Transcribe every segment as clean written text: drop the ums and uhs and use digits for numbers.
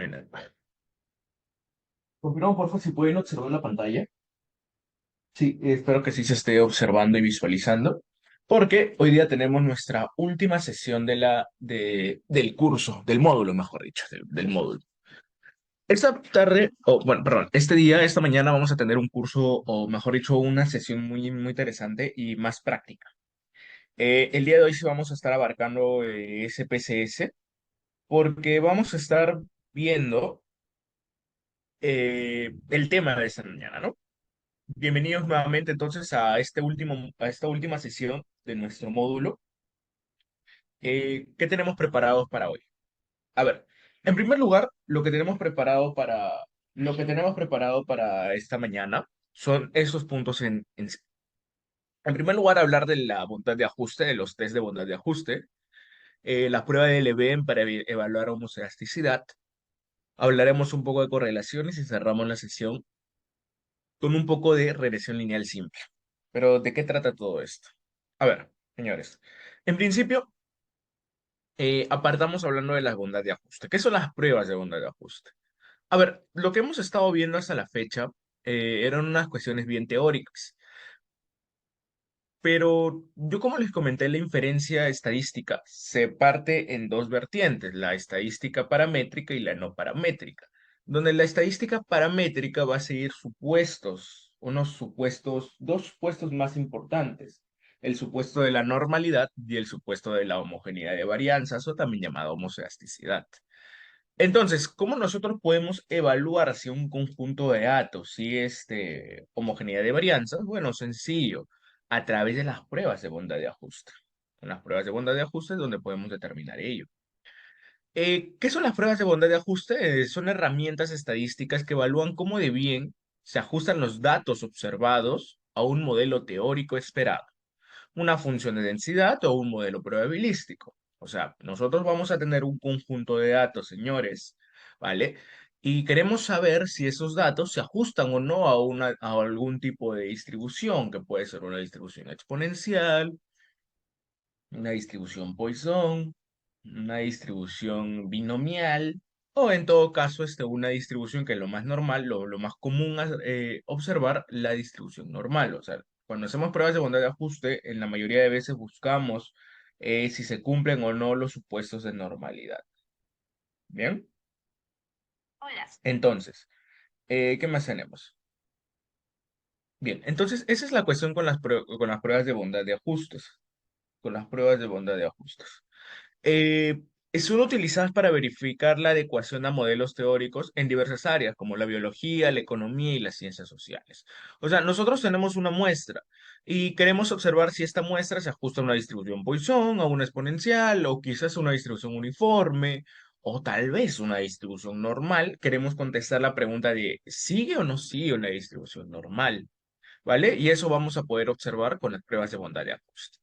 Bueno, confirmamos, por favor, si pueden observar la pantalla. Sí, espero que sí se esté observando y visualizando, porque hoy día tenemos nuestra última sesión del curso, del módulo, mejor dicho, del módulo. Esta tarde, o bueno, perdón, este día, esta mañana vamos a tener un curso, o mejor dicho, una sesión muy, muy interesante y más práctica. El día de hoy sí vamos a estar abarcando SPSS, porque vamos a estar viendo el tema de esta mañana, ¿no? Bienvenidos nuevamente entonces a esta última sesión de nuestro módulo. ¿Qué tenemos preparados para hoy? A ver, en primer lugar, lo que tenemos preparado para esta mañana son esos puntos en sí. En primer lugar, hablar de la bondad de ajuste, de los test de bondad de ajuste, la prueba de LVM para evaluar homoelasticidad. Hablaremos un poco de correlaciones y cerramos la sesión con un poco de regresión lineal simple. Pero, ¿de qué trata todo esto? A ver, señores, en principio, apartamos hablando de la bondad de ajuste. ¿Qué son las pruebas de bondad de ajuste? A ver, lo que hemos estado viendo hasta la fecha eran unas cuestiones bien teóricas, pero yo como les comenté, la inferencia estadística se parte en dos vertientes, la estadística paramétrica y la no paramétrica, donde la estadística paramétrica va a seguir supuestos, dos supuestos más importantes, el supuesto de la normalidad y el supuesto de la homogeneidad de varianzas, o también llamada homocedasticidad. Entonces, ¿cómo nosotros podemos evaluar si un conjunto de datos, si homogeneidad de varianzas? Bueno, sencillo, a través de las pruebas de bondad de ajuste. Con las pruebas de bondad de ajuste es donde podemos determinar ello. ¿Qué son las pruebas de bondad de ajuste? Son herramientas estadísticas que evalúan cómo de bien se ajustan los datos observados a un modelo teórico esperado, una función de densidad o un modelo probabilístico. O sea, nosotros vamos a tener un conjunto de datos, señores, ¿vale? Y queremos saber si esos datos se ajustan o no a algún tipo de distribución, que puede ser una distribución exponencial, una distribución Poisson, una distribución binomial, o en todo caso, una distribución que es lo más normal, lo más común observar, la distribución normal. O sea, cuando hacemos pruebas de bondad de ajuste, en la mayoría de veces buscamos si se cumplen o no los supuestos de normalidad. ¿Bien? Entonces, ¿qué más tenemos? Bien, entonces esa es la cuestión con con las pruebas de bondad de ajustes. Con las pruebas de bondad de ajustes. eh, Son utilizadas para verificar la adecuación a modelos teóricos en diversas áreas, como la biología, la economía y las ciencias sociales. O sea, nosotros tenemos una muestra y queremos observar si esta muestra se ajusta a una distribución Poisson, a una exponencial, o quizás a una distribución uniforme, o tal vez una distribución normal. Queremos contestar la pregunta de ¿sigue o no sigue una distribución normal? ¿Vale? Y eso vamos a poder observar con las pruebas de bondad de ajuste.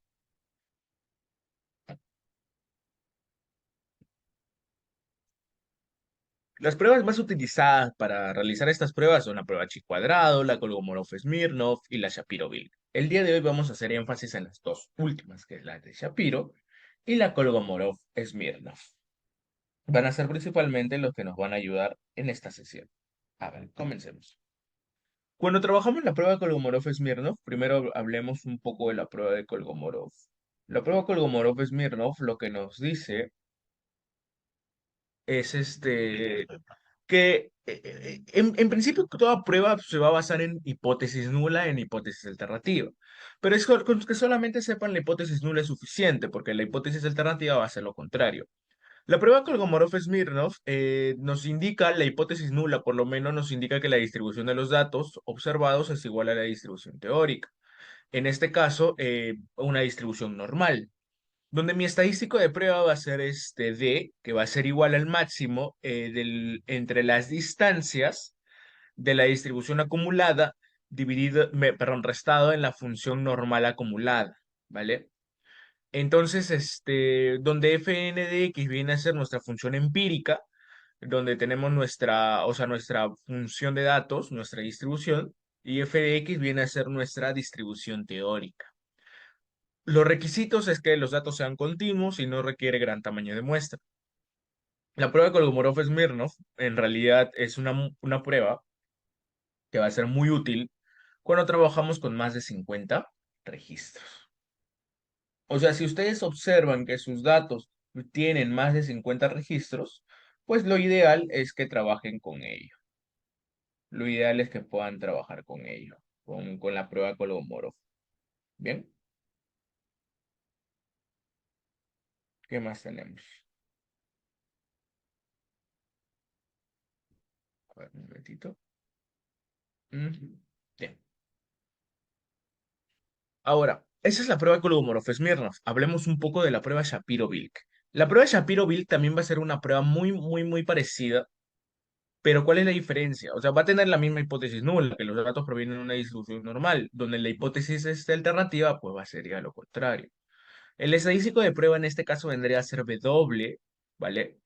Las pruebas más utilizadas para realizar estas pruebas son la prueba chi cuadrado, la Kolmogorov-Smirnov y la Shapiro-Wilk. El día de hoy vamos a hacer énfasis en las dos últimas, que es la de Shapiro y la Kolmogorov-Smirnov. Van a ser principalmente los que nos van a ayudar en esta sesión. A ver, comencemos. Cuando trabajamos la prueba de Kolmogorov-Smirnov, primero hablemos un poco de la prueba de Kolmogorov. La prueba Kolmogorov-Smirnov lo que nos dice es que en principio toda prueba se va a basar en hipótesis nula, en hipótesis alternativa. Pero es con que solamente sepan la hipótesis nula es suficiente, porque la hipótesis alternativa va a ser lo contrario. La prueba Kolmogorov-Smirnov nos indica, la hipótesis nula por lo menos nos indica que la distribución de los datos observados es igual a la distribución teórica. En este caso, una distribución normal donde mi estadístico de prueba va a ser este D, que va a ser igual al máximo entre las distancias de la distribución acumulada restado en la función normal acumulada, ¿vale? Entonces, donde fn de x viene a ser nuestra función empírica, donde tenemos o sea, nuestra función de datos, nuestra distribución, y f de x viene a ser nuestra distribución teórica. Los requisitos es que los datos sean continuos y no requiere gran tamaño de muestra. La prueba de Kolmogorov-Smirnov en realidad es una prueba que va a ser muy útil cuando trabajamos con más de 50 registros. O sea, si ustedes observan que sus datos tienen más de 50 registros, pues lo ideal es que trabajen con ello. Lo ideal es que puedan trabajar con ello, con la prueba de Kolmogorov. Bien, ¿qué más tenemos? A ver, un momentito. Ujú. Bien. Ahora, esa es la prueba de Kolmogorov-Smirnov. Hablemos un poco de la prueba Shapiro-Wilk. La prueba Shapiro-Wilk también va a ser una prueba muy, muy, muy parecida. Pero ¿cuál es la diferencia? O sea, va a tener la misma hipótesis nula, que los datos provienen de una distribución normal, donde la hipótesis alternativa, pues va a ser ya lo contrario. El estadístico de prueba en este caso vendría a ser W, ¿vale?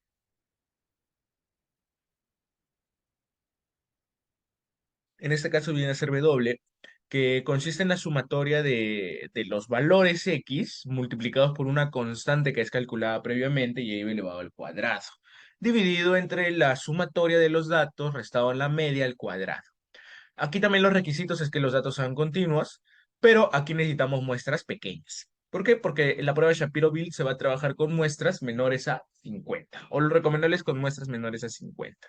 En este caso viene a ser W, que consiste en la sumatoria de los valores X multiplicados por una constante que es calculada previamente y y elevado al cuadrado, dividido entre la sumatoria de los datos restado en la media al cuadrado. Aquí también los requisitos es que los datos sean continuos, pero aquí necesitamos muestras pequeñas. ¿Por qué? Porque en la prueba de Shapiro-Wilk se va a trabajar con muestras menores a 50, o lo recomendable es con muestras menores a 50.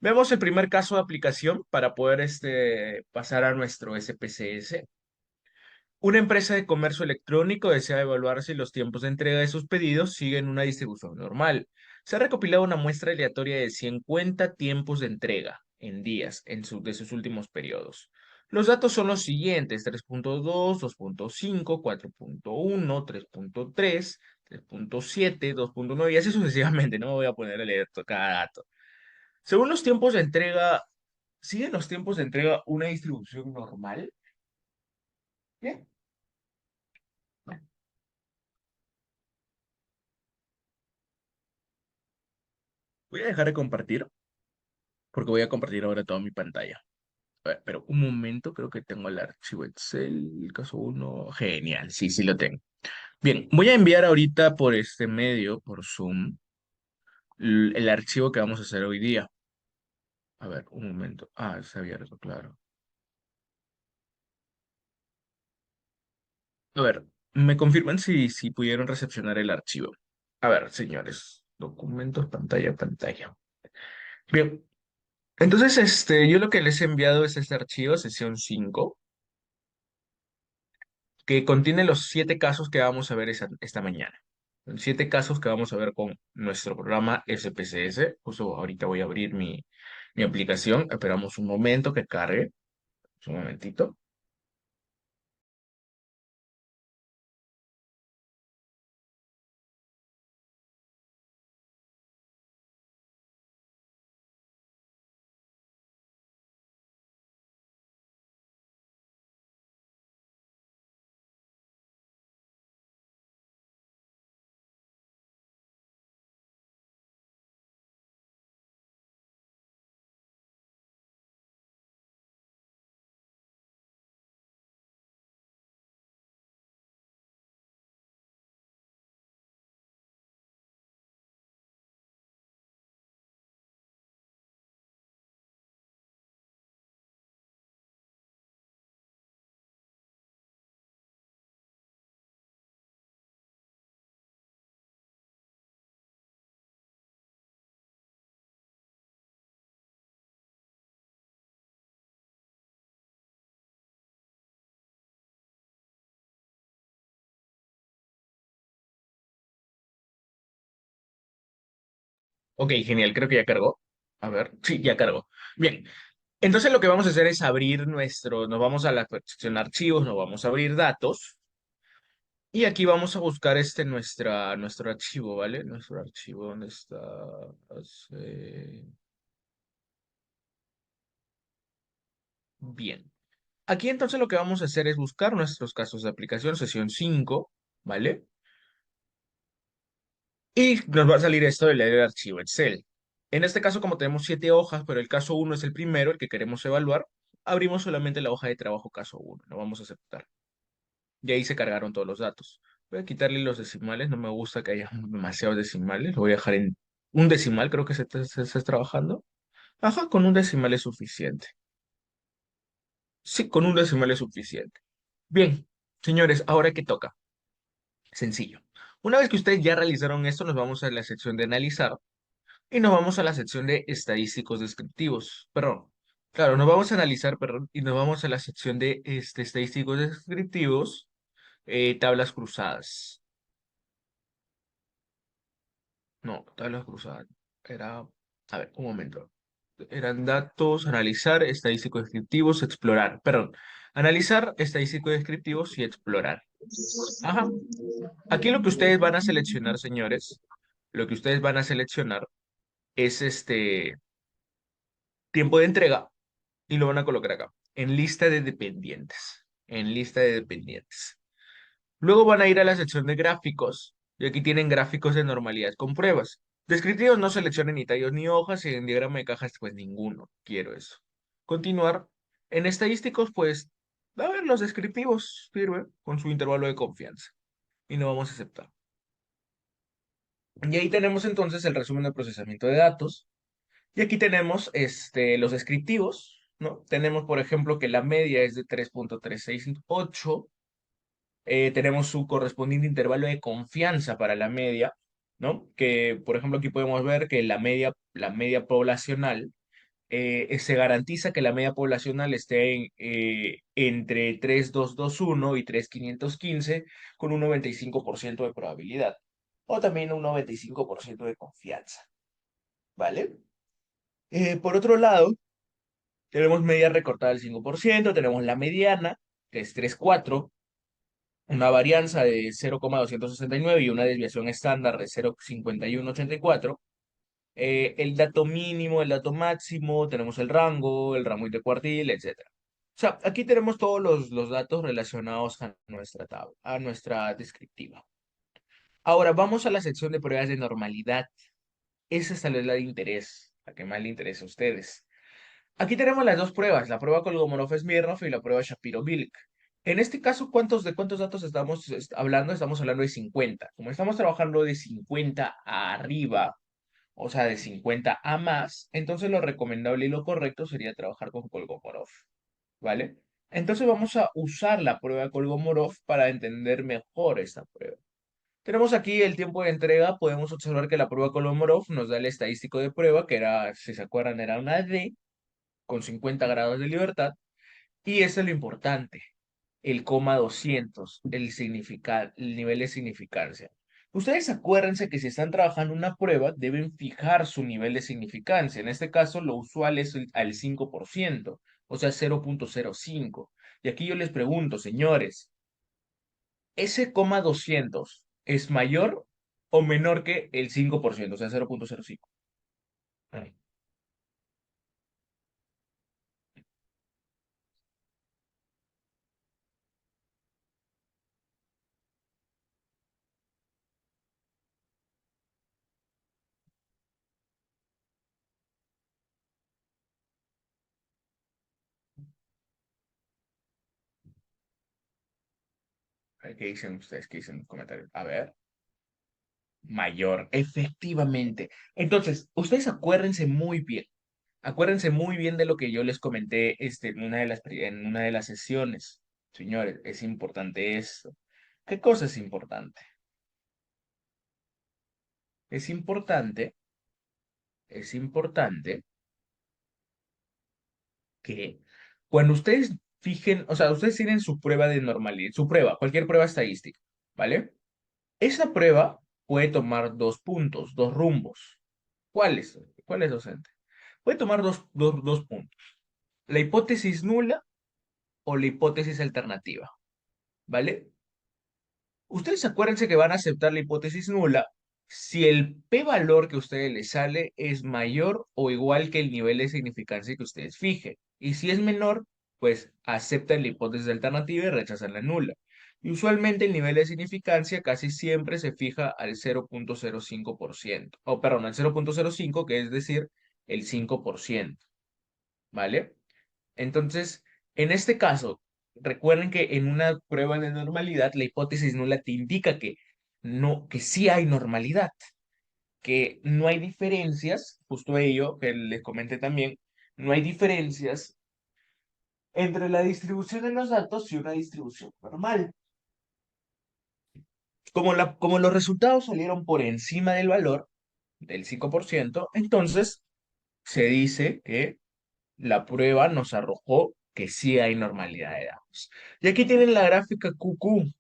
Vemos el primer caso de aplicación para poder pasar a nuestro SPSS. Una empresa de comercio electrónico desea evaluar si los tiempos de entrega de sus pedidos siguen una distribución normal. Se ha recopilado una muestra aleatoria de 50 tiempos de entrega en días de sus últimos periodos. Los datos son los siguientes: 3.2, 2.5, 4.1, 3.3, 3.7, 2.9 y así sucesivamente. No me voy a poner a leer cada dato. Según los tiempos de entrega, ¿siguen los tiempos de entrega una distribución normal? Bien. Voy a dejar de compartir porque voy a compartir ahora toda mi pantalla. A ver, pero un momento, creo que tengo el archivo Excel, el caso uno. Genial, sí, sí lo tengo. Bien, voy a enviar ahorita por este medio, por Zoom, el archivo que vamos a hacer hoy día. A ver, un momento. Ah, está abierto, claro. A ver, me confirman si pudieron recepcionar el archivo. A ver, señores, documentos, pantalla, pantalla. Bien, entonces, yo lo que les he enviado es este archivo, sesión 5, que contiene los 7 casos que vamos a ver esta mañana. Los 7 casos que vamos a ver con nuestro programa SPSS. Justo ahorita voy a abrir mi aplicación. Esperamos un momento que cargue. Un momentito. Ok, genial. Creo que ya cargó. A ver. Sí, ya cargó. Bien. Entonces lo que vamos a hacer es abrir nos vamos a la sección archivos, nos vamos a abrir datos. Y aquí vamos a buscar nuestro archivo, ¿vale? Nuestro archivo, ¿dónde está? Eh, Bien. Aquí entonces lo que vamos a hacer es buscar nuestros casos de aplicación, sesión 5, ¿vale? Y nos va a salir esto del archivo Excel. En este caso, como tenemos 7 hojas, pero el caso uno es el primero, el que queremos evaluar, abrimos solamente la hoja de trabajo caso uno. Lo vamos a aceptar. Y ahí se cargaron todos los datos. Voy a quitarle los decimales, no me gusta que haya demasiados decimales, lo voy a dejar en Un decimal creo que se está trabajando. Ajá, con un decimal es suficiente. Sí, con un decimal es suficiente. Bien, señores, ahora qué toca. Sencillo. Una vez que ustedes ya realizaron esto, nos vamos a la sección de analizar y nos vamos a la sección de estadísticos descriptivos. Perdón. Claro, nos vamos a analizar, perdón, y nos vamos a la sección de estadísticos descriptivos, tablas cruzadas. No, tablas cruzadas. Era, a ver, un momento. Eran datos, analizar, estadísticos descriptivos, explorar. Perdón. Analizar, estadísticos descriptivos y explorar. Ajá. Aquí lo que ustedes van a seleccionar, señores, lo que ustedes van a seleccionar es tiempo de entrega y lo van a colocar acá, en lista de dependientes, en lista de dependientes. Luego van a ir a la sección de gráficos y aquí tienen gráficos de normalidad con pruebas. Descriptivos no seleccionen ni tallos ni hojas y en diagrama de cajas pues ninguno, quiero eso. Continuar. En estadísticos pues, a ver, los descriptivos sirve con su intervalo de confianza y no vamos a aceptar. Y ahí tenemos entonces el resumen de procesamiento de datos. Y aquí tenemos los descriptivos, ¿no? Tenemos, por ejemplo, que la media es de 3.368. Tenemos su correspondiente intervalo de confianza para la media, ¿no? Que, por ejemplo, aquí podemos ver que la media poblacional, se garantiza que la media poblacional esté entre 3.221 y 3.515 con un 95% de probabilidad. O también un 95% de confianza, ¿vale? Por otro lado, tenemos media recortada del 5%, tenemos la mediana, que es 3.4, una varianza de 0,269 y una desviación estándar de 0,5184. El dato mínimo, el dato máximo, tenemos el rango intercuartil, etcétera. O sea, aquí tenemos todos los datos relacionados a nuestra tabla, a nuestra descriptiva. Ahora vamos a la sección de pruebas de normalidad. Esa es tal vez la de interés, la que más le interesa a ustedes. Aquí tenemos las dos pruebas, la prueba Kolmogorov-Smirnov y la prueba Shapiro-Bilk. En este caso, ¿de cuántos datos estamos hablando? Estamos hablando de 50. Como estamos trabajando de 50 a arriba, o sea, de 50 a más, entonces lo recomendable y lo correcto sería trabajar con Kolmogorov, ¿vale? Entonces vamos a usar la prueba Kolmogorov para entender mejor esta prueba. Tenemos aquí el tiempo de entrega, podemos observar que la prueba Kolmogorov nos da el estadístico de prueba, que era, si se acuerdan, era una D, con 50 grados de libertad. Y eso es lo importante, el coma 200, el nivel de significancia. Ustedes acuérdense que si están trabajando una prueba, deben fijar su nivel de significancia. En este caso, lo usual es al 5%, o sea, 0.05. Y aquí yo les pregunto, señores, ¿ese coma 200 es mayor o menor que el 5%, o sea, 0.05? Ay, ¿qué dicen ustedes? ¿Qué dicen en los comentarios? A ver. Mayor, efectivamente. Entonces, ustedes acuérdense muy bien de lo que yo les comenté en una de las sesiones. Señores, es importante esto. ¿Qué cosa es importante? Es importante, es importante que cuando ustedes fijen, o sea, ustedes tienen su prueba de normalidad, su prueba, cualquier prueba estadística, ¿vale? Esa prueba puede tomar dos puntos, dos rumbos. ¿Cuáles? ¿Cuáles, docente? Puede tomar dos puntos. La hipótesis nula o la hipótesis alternativa, ¿vale? Ustedes acuérdense que van a aceptar la hipótesis nula si el p-valor que a ustedes les sale es mayor o igual que el nivel de significancia que ustedes fijen. Y si es menor, pues aceptan la hipótesis alternativa y rechazan la nula. Y usualmente el nivel de significancia casi siempre se fija al 0.05%, o perdón, al 0.05, que es decir, el 5%, ¿vale? Entonces, en este caso, recuerden que en una prueba de normalidad, la hipótesis nula te indica que no, que sí hay normalidad. que no hay diferencias, justo ello que les comenté también, no hay diferencias entre la distribución de los datos y una distribución normal. Como los resultados salieron por encima del valor del 5%, entonces se dice que la prueba nos arrojó que sí hay normalidad de datos. Y aquí tienen la gráfica QQ,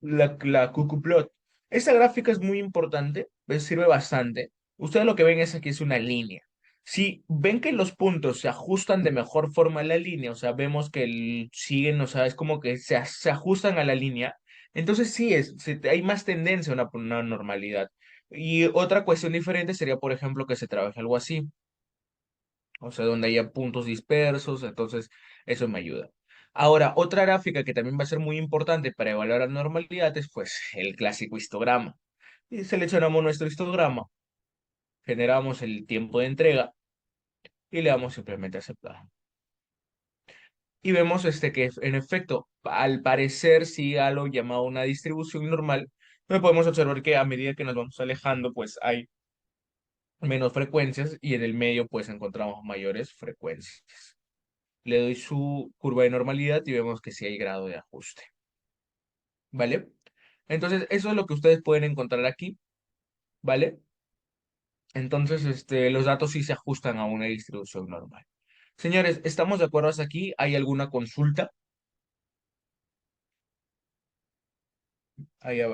la QQ-plot. Esta gráfica es muy importante, sirve bastante. Ustedes lo que ven es aquí es una línea. Si ven que los puntos se ajustan de mejor forma a la línea, o sea, vemos que siguen, o sea, es como que se ajustan a la línea, entonces sí, hay más tendencia a una normalidad. Y otra cuestión diferente sería, por ejemplo, que se trabaje algo así, o sea, donde haya puntos dispersos, entonces eso me ayuda. Ahora, otra gráfica que también va a ser muy importante para evaluar la normalidad es pues el clásico histograma. Y seleccionamos nuestro histograma, generamos el tiempo de entrega y le damos simplemente a aceptar. Y vemos que en efecto, al parecer sí algo llamado una distribución normal, pero podemos observar que a medida que nos vamos alejando, pues hay menos frecuencias y en el medio pues encontramos mayores frecuencias. Le doy su curva de normalidad y vemos que sí hay grado de ajuste, ¿vale? Entonces, eso es lo que ustedes pueden encontrar aquí, ¿vale? Entonces, los datos sí se ajustan a una distribución normal. Señores, ¿estamos de acuerdo hasta aquí? ¿Hay alguna consulta?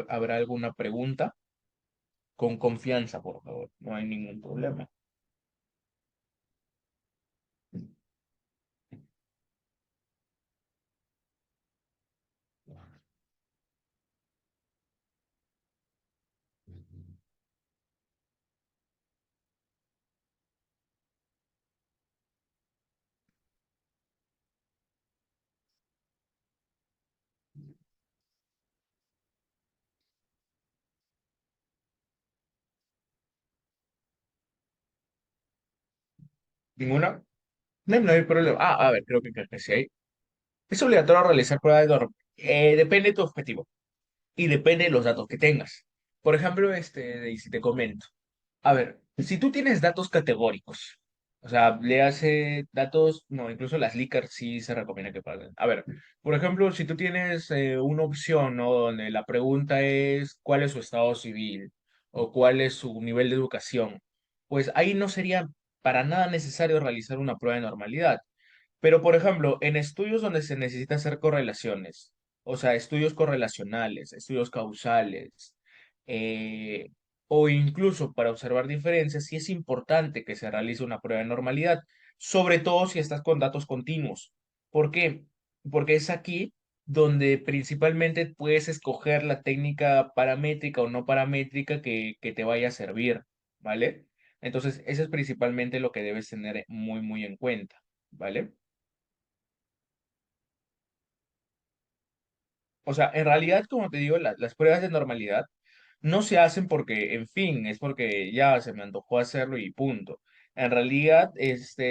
¿Habrá alguna pregunta? Con confianza, por favor. No hay ningún problema. ¿Ninguna? No, no hay problema. Ah, a ver, creo que sí hay. Es obligatorio realizar pruebas de norma. Depende de tu objetivo y depende de los datos que tengas. Por ejemplo, y si te comento. A ver, si tú tienes datos categóricos, o sea, le hace datos, no, incluso las Likert sí se recomienda que paguen. A ver, por ejemplo, si tú tienes una opción, ¿no? Donde la pregunta es cuál es su estado civil o cuál es su nivel de educación, pues ahí no sería para nada necesario realizar una prueba de normalidad. Pero, por ejemplo, en estudios donde se necesita hacer correlaciones, o sea, estudios correlacionales, estudios causales, eh, o incluso para observar diferencias, sí es importante que se realice una prueba de normalidad, sobre todo si estás con datos continuos. ¿Por qué? Porque es aquí donde principalmente puedes escoger la técnica paramétrica o no paramétrica que te vaya a servir, ¿vale? Entonces, eso es principalmente lo que debes tener muy, muy en cuenta, ¿vale? O sea, en realidad, como te digo, las pruebas de normalidad no se hacen porque, en fin, es porque ya se me antojó hacerlo y punto. En realidad,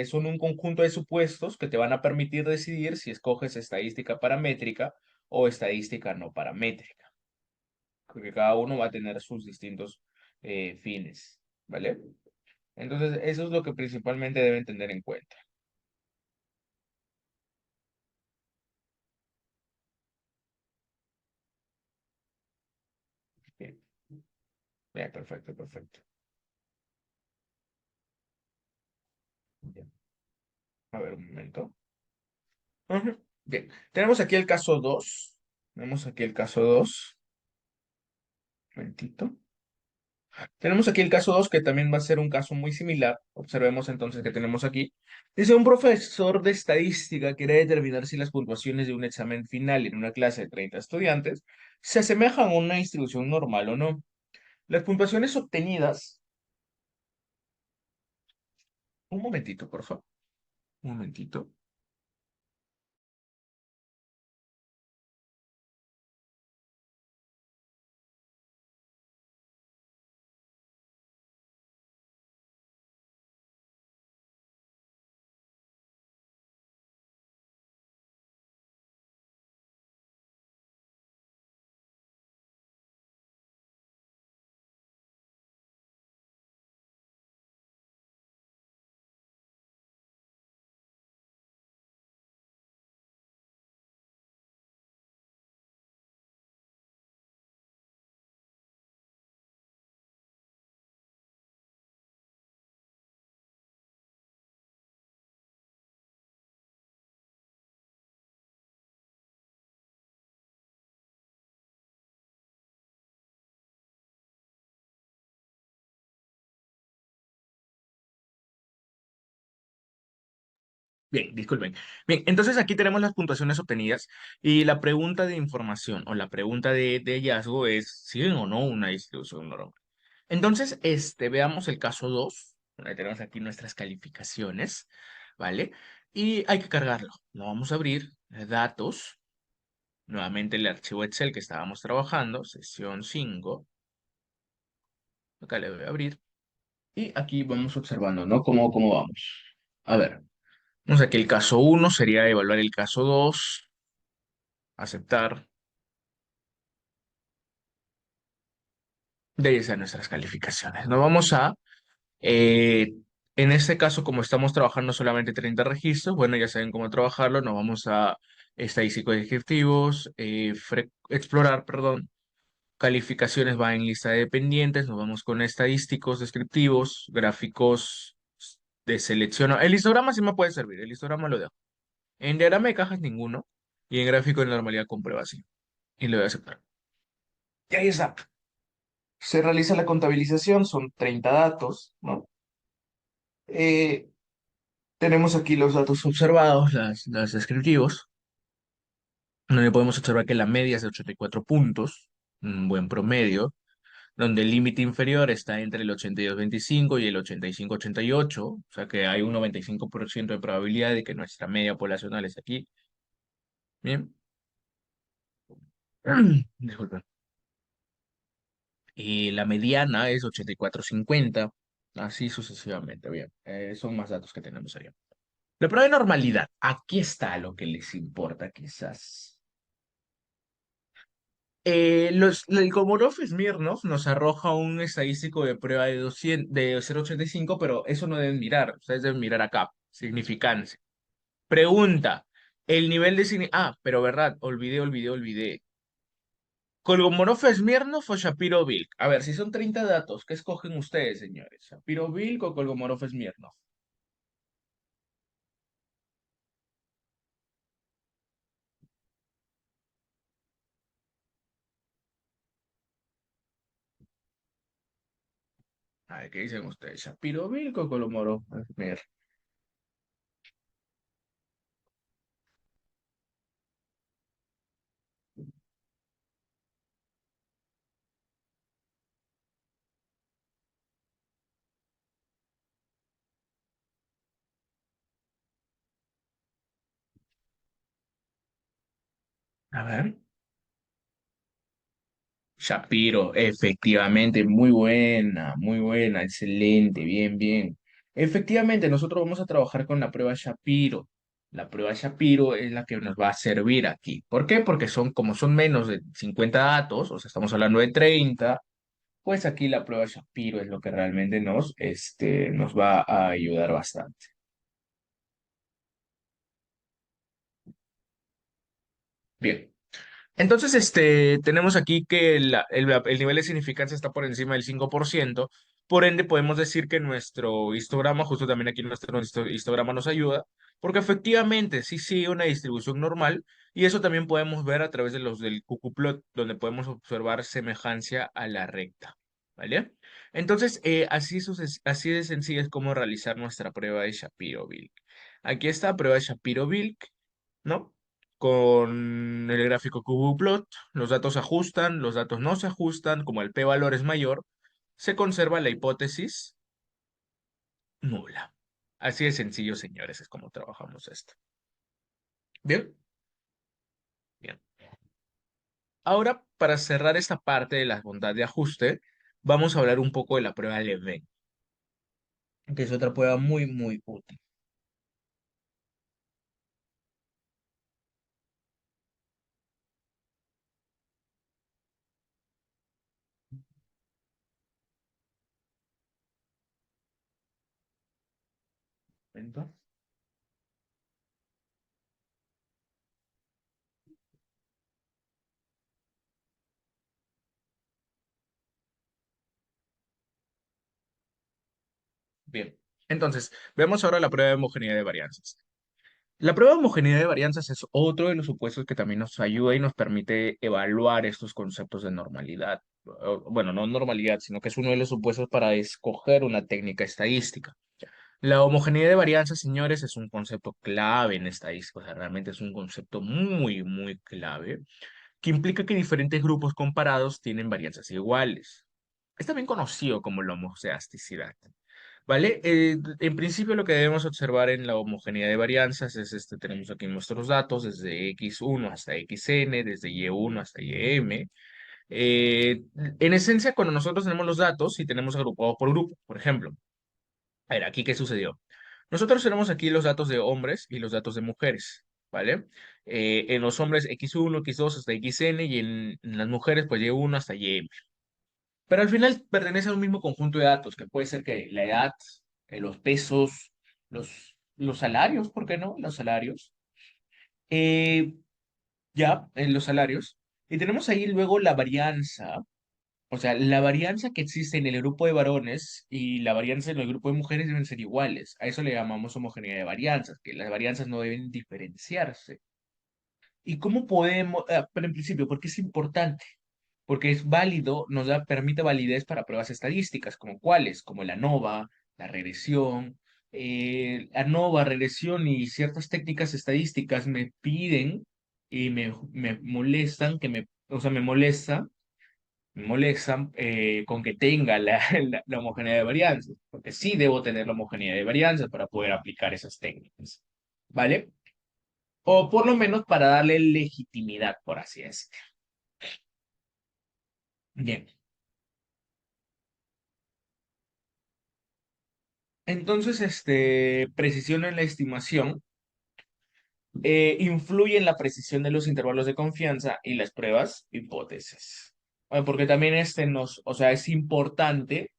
son un conjunto de supuestos que te van a permitir decidir si escoges estadística paramétrica o estadística no paramétrica, porque cada uno va a tener sus distintos fines, ¿vale? Entonces, eso es lo que principalmente deben tener en cuenta. Bien, bien, perfecto, perfecto. Bien, a ver un momento. Ujú. Bien, tenemos aquí el caso 2. Tenemos aquí el caso 2. Un momentito. Tenemos aquí el caso 2 que también va a ser un caso muy similar. Observemos entonces que tenemos aquí. Dice, un profesor de estadística quiere determinar si las puntuaciones de un examen final en una clase de 30 estudiantes se asemejan a una distribución normal o no. Las puntuaciones obtenidas... Un momentito, por favor. Un momentito. Bien, disculpen. Bien, entonces aquí tenemos las puntuaciones obtenidas y la pregunta de información o la pregunta de hallazgo es si o no una distribución normal. Entonces, veamos el caso 2. Ahí tenemos aquí nuestras calificaciones, ¿vale? Y hay que cargarlo. Lo vamos a abrir, datos, nuevamente el archivo Excel que estábamos trabajando, sesión 5. Acá le voy a abrir. Y aquí vamos observando, ¿no? ¿Cómo vamos? A ver, vamos aquí el caso 1 sería evaluar el caso 2, aceptar. De ahí están nuestras calificaciones. Nos vamos a, eh, en este caso, como estamos trabajando solamente 30 registros, bueno, ya saben cómo trabajarlo, nos vamos a estadísticos descriptivos, explorar, perdón, calificaciones va en lista de dependientes, nos vamos con estadísticos descriptivos, gráficos de selección. El histograma sí me puede servir, el histograma lo dejo. En diagrama de cajas ninguno, y en gráfico de normalidad comprueba sí. Y le voy a aceptar. Y ahí está. Se realiza la contabilización, son 30 datos, ¿no? Eh, tenemos aquí los datos observados, las descriptivos, donde podemos observar que la media es de 84 puntos, un buen promedio, donde el límite inferior está entre el 82,25 y el 85,88, o sea que hay un 95% de probabilidad de que nuestra media poblacional esté aquí. Bien. Disculpen. Y la mediana es 84,50, así sucesivamente. Bien, son más datos que tenemos ahí. La prueba de normalidad. Aquí está lo que les importa, quizás. El Komorov-Smirnov nos arroja un estadístico de prueba de 200, de 0,85, pero eso no deben mirar. Ustedes deben mirar acá. Significancia. Pregunta. El nivel de... pero verdad, olvidé. ¿Kolmogorov-Smirnov o Shapiro-Wilk? A ver, si son 30 datos, ¿qué escogen ustedes, señores? ¿Shapiro-Wilk o Kolmogorov-Smirnov? A ver, ¿qué dicen ustedes? ¿Shapiro-Wilk o Kolmogorov-Smirnov? A ver. Shapiro, efectivamente, muy buena, excelente, bien, bien. Efectivamente, nosotros vamos a trabajar con la prueba Shapiro. La prueba Shapiro es la que nos va a servir aquí. ¿Por qué? Porque como son menos de 50 datos, o sea, estamos hablando de 30, pues aquí la prueba Shapiro es lo que realmente nos va a ayudar bastante. Bien. Entonces, tenemos aquí que el nivel de significancia está por encima del 5%. Por ende, podemos decir que nuestro histograma, justo también aquí nuestro histograma nos ayuda, porque efectivamente sí sigue una distribución normal, y eso también podemos ver a través de los del cucuplot, donde podemos observar semejanza a la recta, ¿vale? Entonces, así de sencillo es como realizar nuestra prueba de Shapiro-Wilk. Aquí está, prueba de Shapiro-Wilk, ¿no? Con el gráfico QBplot, los datos se ajustan, los datos no se ajustan, como el p-valor es mayor, se conserva la hipótesis nula. Así de sencillo, señores, es como trabajamos esto. Bien, bien. Ahora, para cerrar esta parte de la bondad de ajuste, vamos a hablar un poco de la prueba Leven, que es otra prueba muy, muy útil. ¿Momento? Bien. Entonces, veamos ahora la prueba de homogeneidad de varianzas. La prueba de homogeneidad de varianzas es otro de los supuestos que también nos ayuda y nos permite evaluar estos conceptos de normalidad. Bueno, no normalidad, sino que es uno de los supuestos para escoger una técnica estadística. La homogeneidad de varianza, señores, es un concepto clave en estadística, o sea, realmente es un concepto muy, muy clave, que implica que diferentes grupos comparados tienen varianzas iguales. Es también conocido como la homoceasticidad. ¿Vale? En principio lo que debemos observar en la homogeneidad de varianzas es, tenemos aquí nuestros datos desde x1 hasta xn, desde y1 hasta ym. En esencia, cuando nosotros tenemos los datos y tenemos agrupados por grupo, por ejemplo, a ver, aquí qué sucedió. Nosotros tenemos aquí los datos de hombres y los datos de mujeres, ¿vale? En los hombres x1, x2 hasta xn y en las mujeres pues y1 hasta ym. Pero al final pertenece a un mismo conjunto de datos, que puede ser que la edad, los pesos, los salarios, ¿por qué no? Los salarios. Eh, ya, en los salarios. Y tenemos ahí luego la varianza, o sea, la varianza que existe en el grupo de varones y la varianza en el grupo de mujeres deben ser iguales. A eso le llamamos homogeneidad de varianzas, que las varianzas no deben diferenciarse. ¿Y cómo podemos, pero en principio, por qué es importante? Porque es válido, permite validez para pruebas estadísticas, como cuáles, como la ANOVA, la regresión. ANOVA, regresión y ciertas técnicas estadísticas me piden y me molestan, o sea, me molestan con que tenga la homogeneidad de varianzas, porque sí debo tener la homogeneidad de varianzas para poder aplicar esas técnicas, ¿vale? O por lo menos para darle legitimidad, por así decirlo. Bien. Entonces, precisión en la estimación influye en la precisión de los intervalos de confianza y las pruebas hipótesis. Porque también o sea, es importante,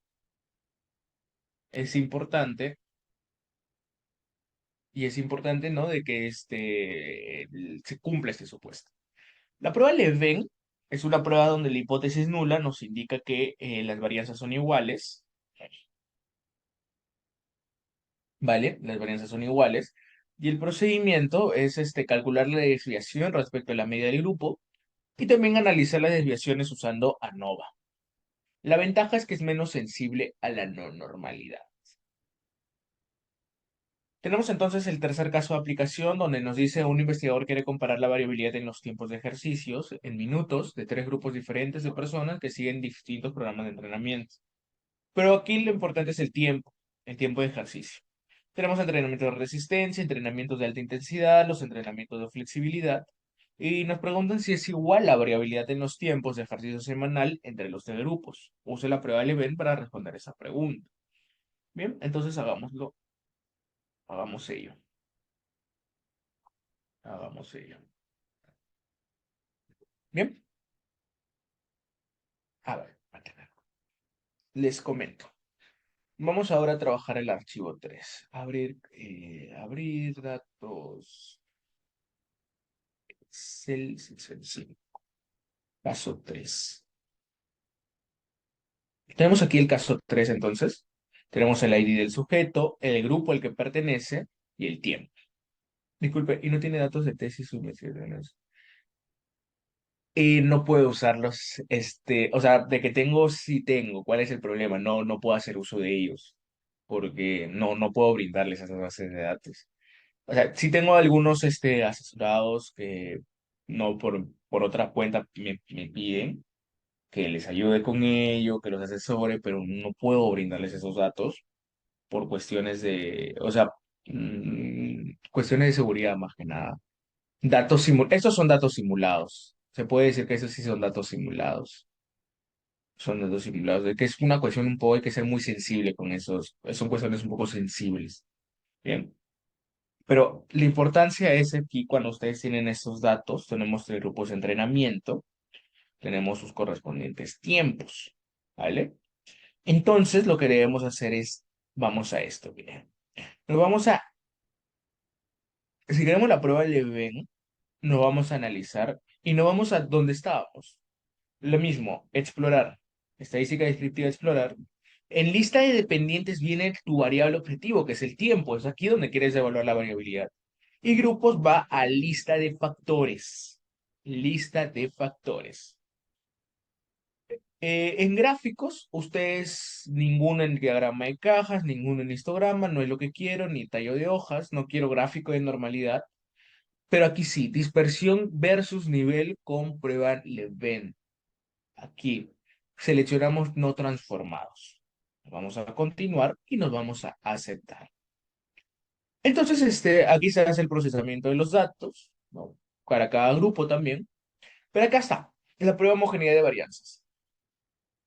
y es importante, ¿no? De que se cumpla este supuesto. La prueba Leven es una prueba donde la hipótesis nula nos indica que las varianzas son iguales, ¿vale? Las varianzas son iguales. Y el procedimiento es calcular la desviación respecto a la media del grupo y también analizar las desviaciones usando ANOVA. La ventaja es que es menos sensible a la no normalidad. Tenemos entonces el tercer caso de aplicación donde nos dice un investigador quiere comparar la variabilidad en los tiempos de ejercicios en minutos de tres grupos diferentes de personas que siguen distintos programas de entrenamiento. Pero aquí lo importante es el tiempo de ejercicio. Tenemos entrenamiento de resistencia, entrenamientos de alta intensidad, los entrenamientos de flexibilidad. Y nos preguntan si es igual la variabilidad en los tiempos de ejercicio semanal entre los tres grupos. Use la prueba Leven para responder esa pregunta. Bien, entonces hagamos ello, hagamos ello. Bien, a ver, les comento. Vamos ahora a trabajar el archivo 3. Abrir datos. Sí. Caso 3. Tenemos aquí el caso 3, entonces. Tenemos el ID del sujeto, el grupo al que pertenece y el tiempo. Disculpe, ¿y no tiene datos de tesis o investigaciones? Y no puedo usarlos, o sea, de que tengo, sí tengo. ¿Cuál es el problema? No, no puedo hacer uso de ellos, porque no puedo brindarles esas bases de datos. O sea, sí tengo algunos, asesorados que no por otra cuenta me piden que les ayude con ello, que los asesore, pero no puedo brindarles esos datos por cuestiones o sea, cuestiones de seguridad más que nada. Estos son datos simulados. Se puede decir que esos sí son datos simulados. Son datos simulados. De que es una cuestión un poco, hay que ser muy sensible con esos. Son cuestiones un poco sensibles. Bien. Pero la importancia es aquí cuando ustedes tienen estos datos, tenemos tres grupos de entrenamiento, tenemos sus correspondientes tiempos. ¿Vale? Entonces lo que debemos hacer es, vamos a esto, miren. Nos vamos a, si queremos la prueba de Venn, nos vamos a analizar y nos vamos a donde estábamos. Lo mismo, explorar. Estadística descriptiva, explorar. En lista de dependientes viene tu variable objetivo, que es el tiempo. Es aquí donde quieres evaluar la variabilidad. Y grupos va a lista de factores. Lista de factores. En gráficos, ustedes ninguno en diagrama de cajas, ninguno en histograma, no es lo que quiero, ni tallo de hojas, no quiero gráfico de normalidad, pero aquí sí, dispersión versus nivel con prueba Levene. Aquí seleccionamos no transformados. Vamos a continuar y nos vamos a aceptar. Entonces, aquí se hace el procesamiento de los datos, ¿no? Para cada grupo también. Pero acá está, la prueba de homogeneidad de varianzas,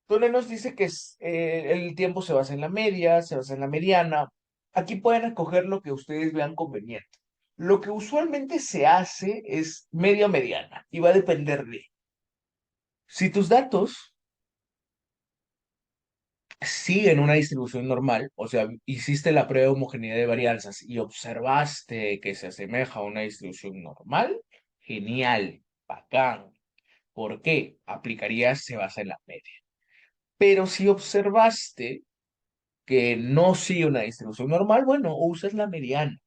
donde nos dice que el tiempo se basa en la media, se basa en la mediana. Aquí pueden escoger lo que ustedes vean conveniente. Lo que usualmente se hace es media mediana y va a depender de si tus datos siguen una distribución normal, o sea, hiciste la prueba de homogeneidad de varianzas y observaste que se asemeja a una distribución normal, genial, bacán. ¿Por qué? Aplicarías, se basa en la media. Pero si observaste que no sigue una distribución normal, bueno, usas la mediana.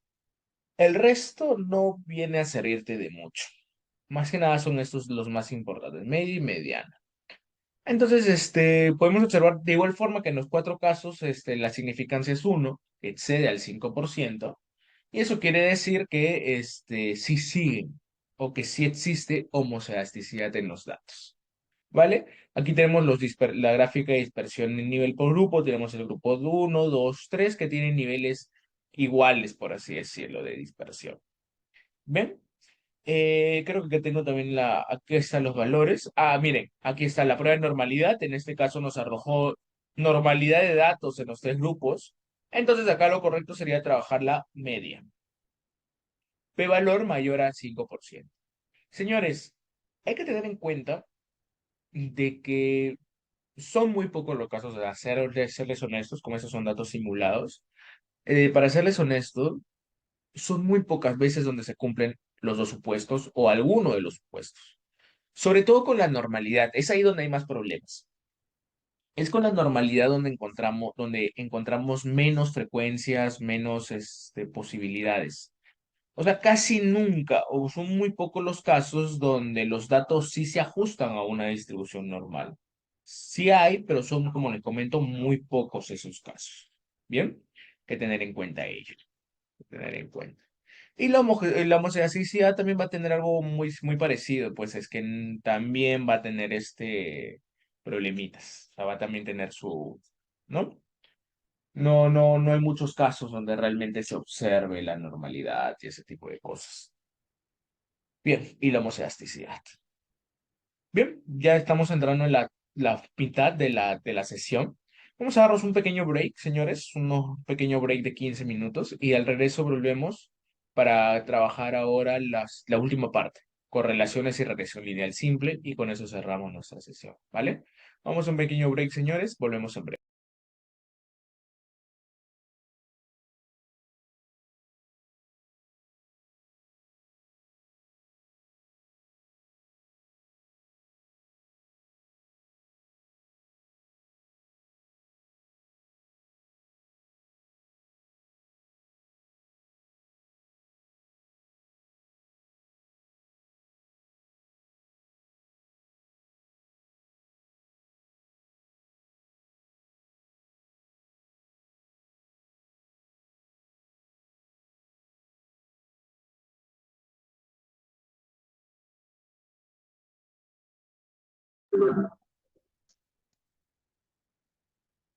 El resto no viene a servirte de mucho. Más que nada son estos los más importantes, media y mediana. Entonces, podemos observar de igual forma que en los cuatro casos, la significancia es uno, excede al 5%, y eso quiere decir que, sí siguen, o que sí existe homocedasticidad en los datos. ¿Vale? Aquí tenemos la gráfica de dispersión en nivel por grupo. Tenemos el grupo de 1, 2, 3 que tienen niveles iguales, por así decirlo, de dispersión. ¿Ven? Creo que tengo también aquí están los valores. Ah, miren, aquí está la prueba de normalidad. En este caso nos arrojó normalidad de datos en los tres grupos. Entonces acá lo correcto sería trabajar la media. P-valor mayor a 5%. Señores, hay que tener en cuenta de que son muy pocos los casos de serles honestos, como esos son datos simulados. Para serles honesto, son muy pocas veces donde se cumplen los dos supuestos o alguno de los supuestos. Sobre todo con la normalidad, es ahí donde hay más problemas. Es con la normalidad donde encontramos menos frecuencias, menos posibilidades. O sea, casi nunca, o son muy pocos los casos donde los datos sí se ajustan a una distribución normal. Sí hay, pero son, como les comento, muy pocos esos casos. ¿Bien? Que tener en cuenta ello. Que tener en cuenta. Y la homosexualidad también va a tener algo muy, muy parecido, pues es que también va a tener problemitas. O sea, va a también tener su, ¿no? No hay muchos casos donde realmente se observe la normalidad y ese tipo de cosas. Bien, y la homocedasticidad. Bien, ya estamos entrando en la mitad de la sesión. Vamos a darnos un pequeño break, señores, un pequeño break de 15 minutos y al regreso volvemos para trabajar ahora la última parte, correlaciones y regresión lineal simple, y con eso cerramos nuestra sesión, ¿vale? Vamos a un pequeño break, señores, volvemos en breve.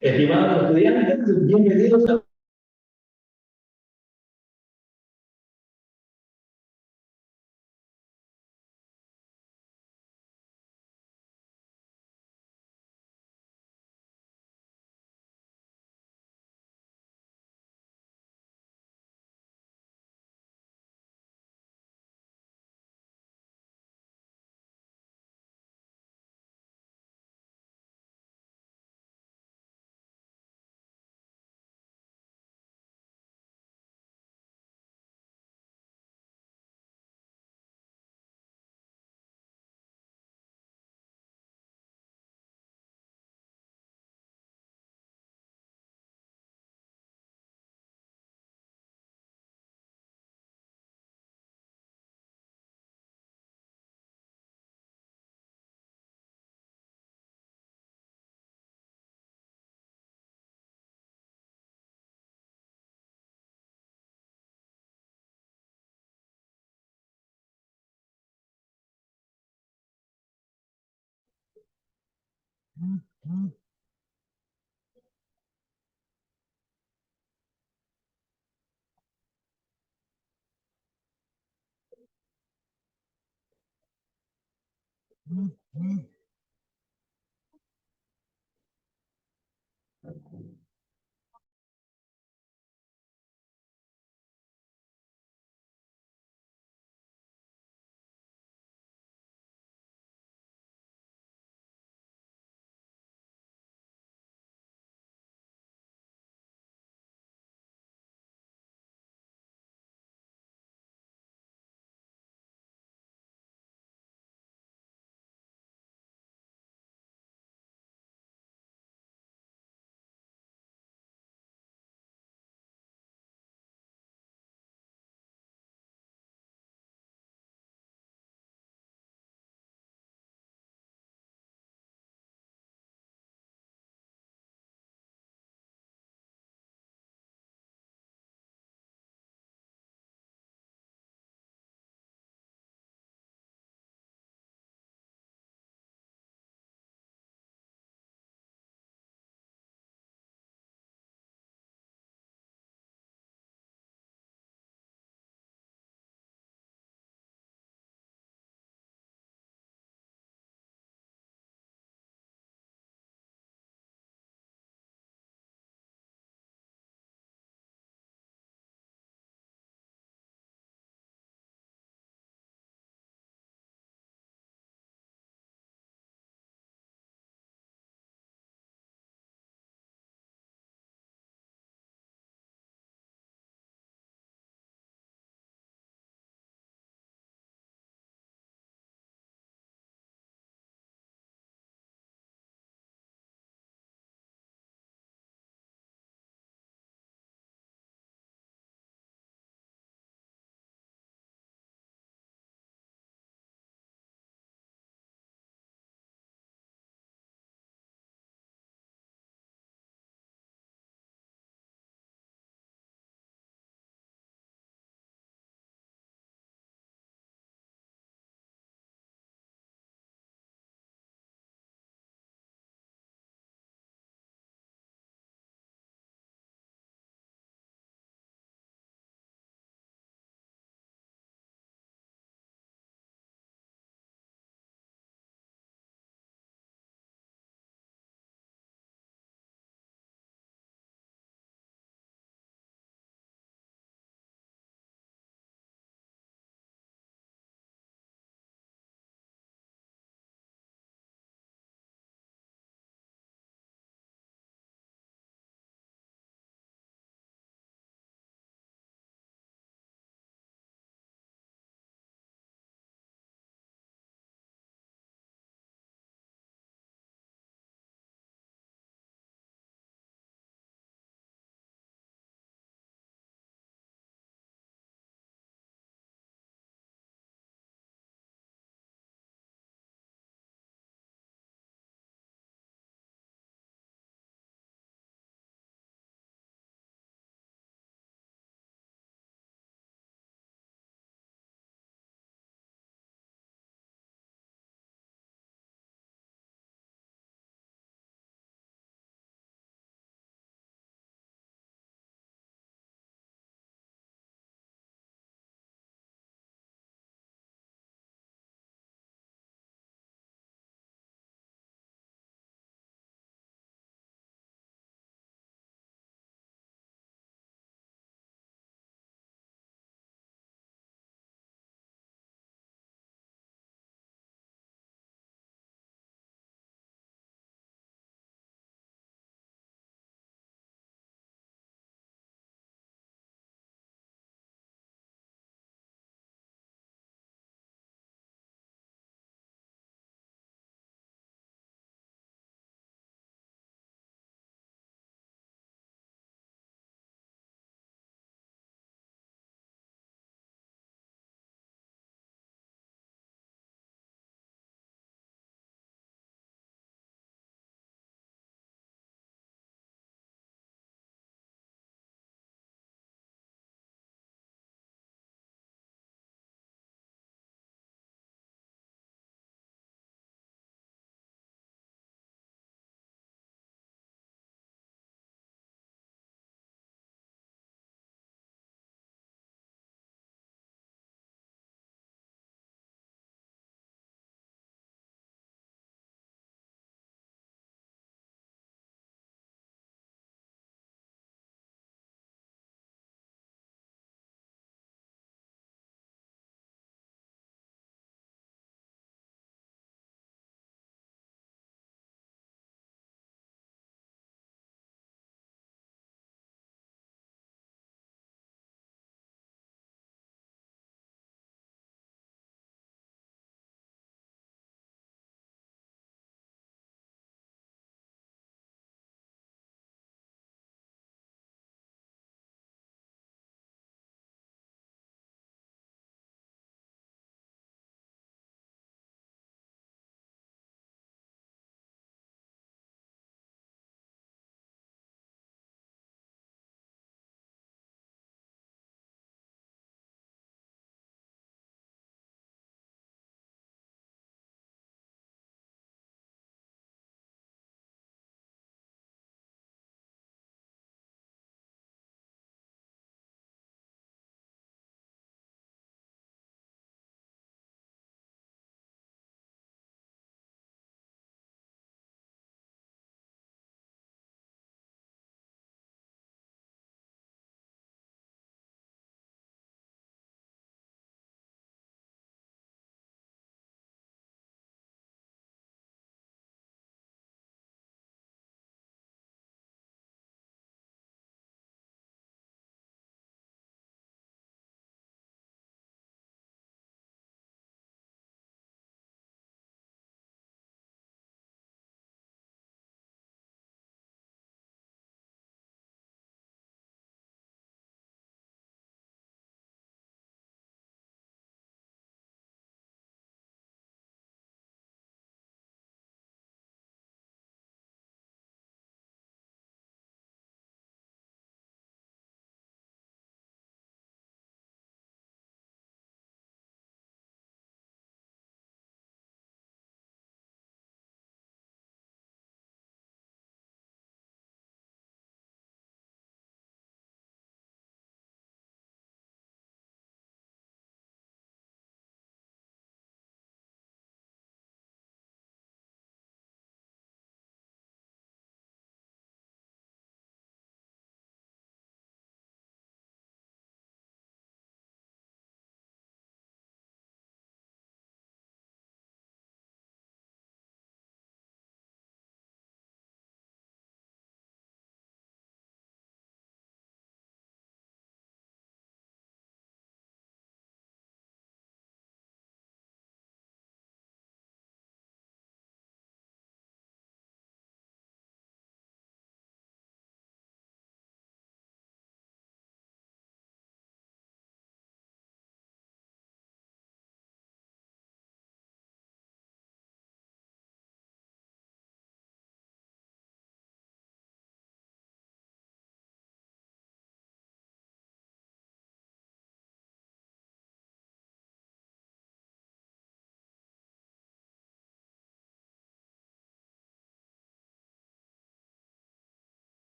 Estimados estudiantes, bienvenidos a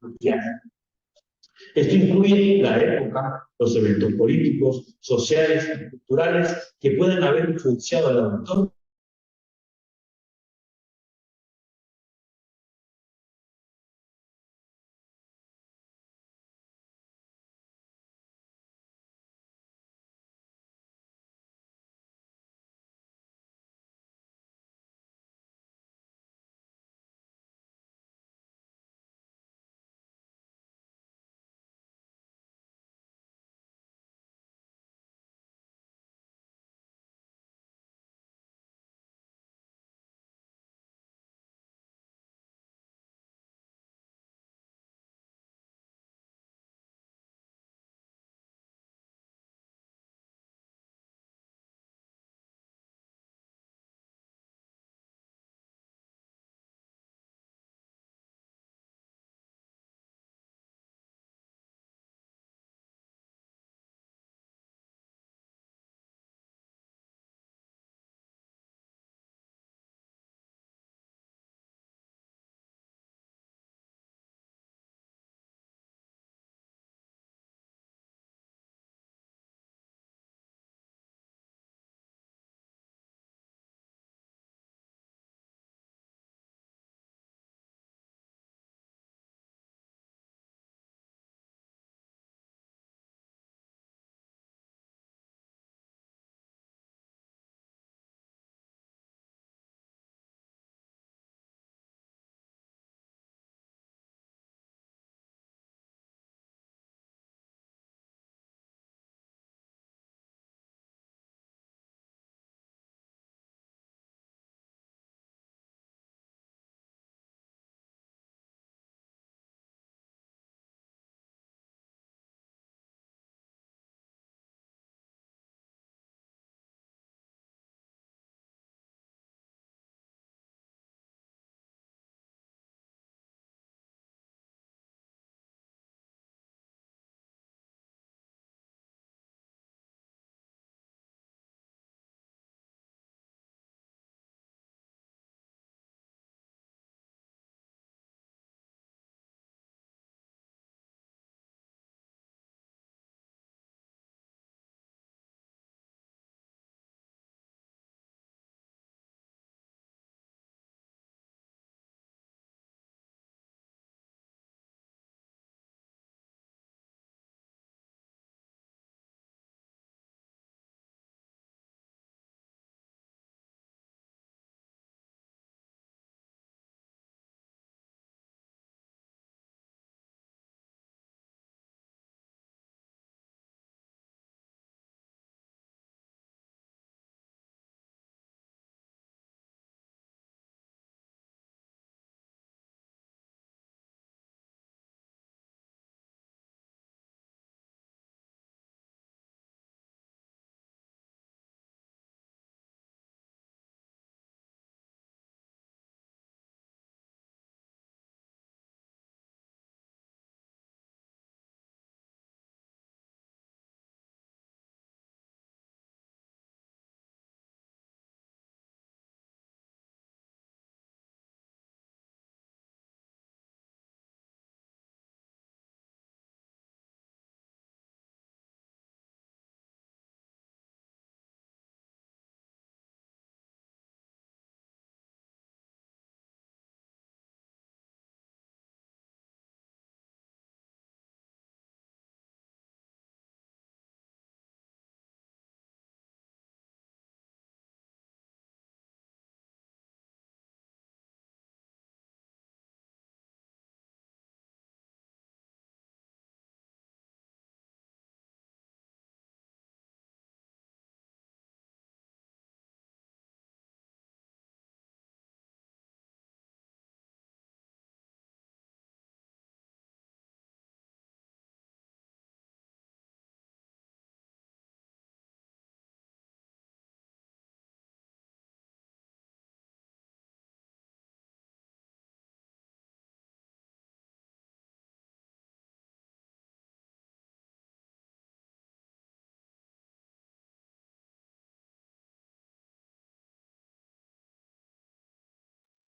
cristiana. Esto incluye la época, los eventos políticos, sociales y culturales que pueden haber influenciado al autor.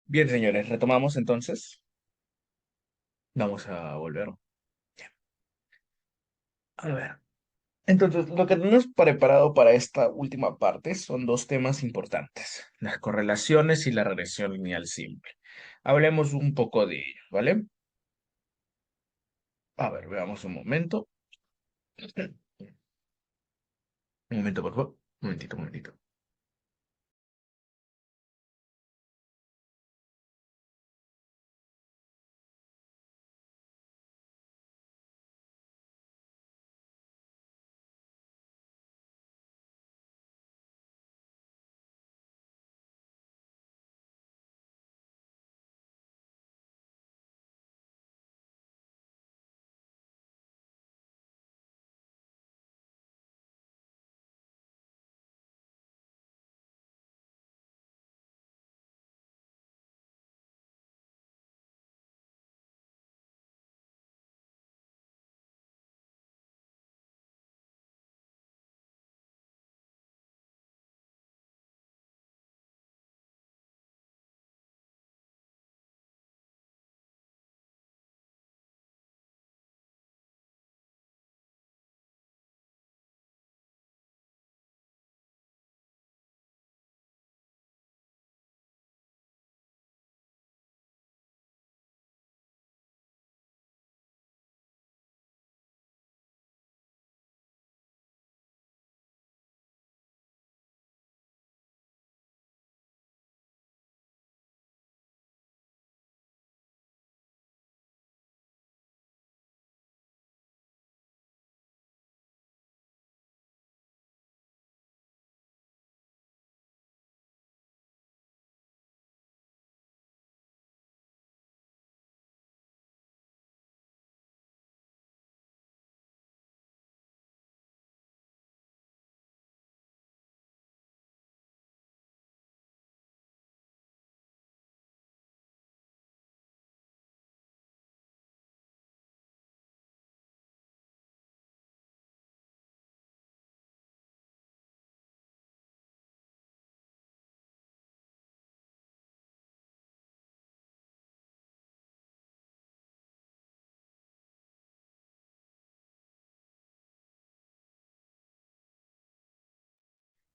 Bien, señores, retomamos entonces. Vamos a volver. A ver. Entonces, lo que tenemos preparado para esta última parte son dos temas importantes, las correlaciones y la regresión lineal simple. Hablemos un poco de ello, ¿vale? A ver, veamos un momento. Un momento, por favor. Un momentito, un momentito.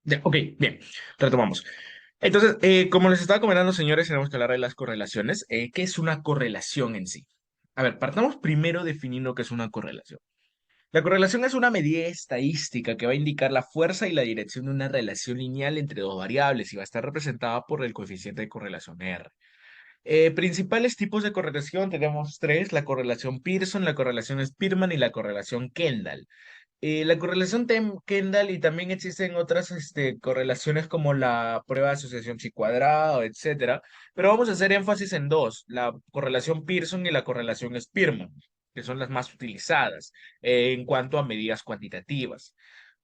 Ya, ok, bien, retomamos. Entonces, como les estaba comentando, señores, tenemos que hablar de las correlaciones. ¿Qué es una correlación en sí? A ver, partamos primero definiendo qué es una correlación. La correlación es una medida estadística que va a indicar la fuerza y la dirección de una relación lineal entre dos variables y va a estar representada por el coeficiente de correlación R. Principales tipos de correlación tenemos tres: la correlación Pearson, la correlación Spearman y la correlación Kendall. La correlación Kendall, y también existen otras correlaciones como la prueba de asociación chi cuadrado, etcétera. Pero vamos a hacer énfasis en dos: la correlación Pearson y la correlación Spearman, que son las más utilizadas en cuanto a medidas cuantitativas.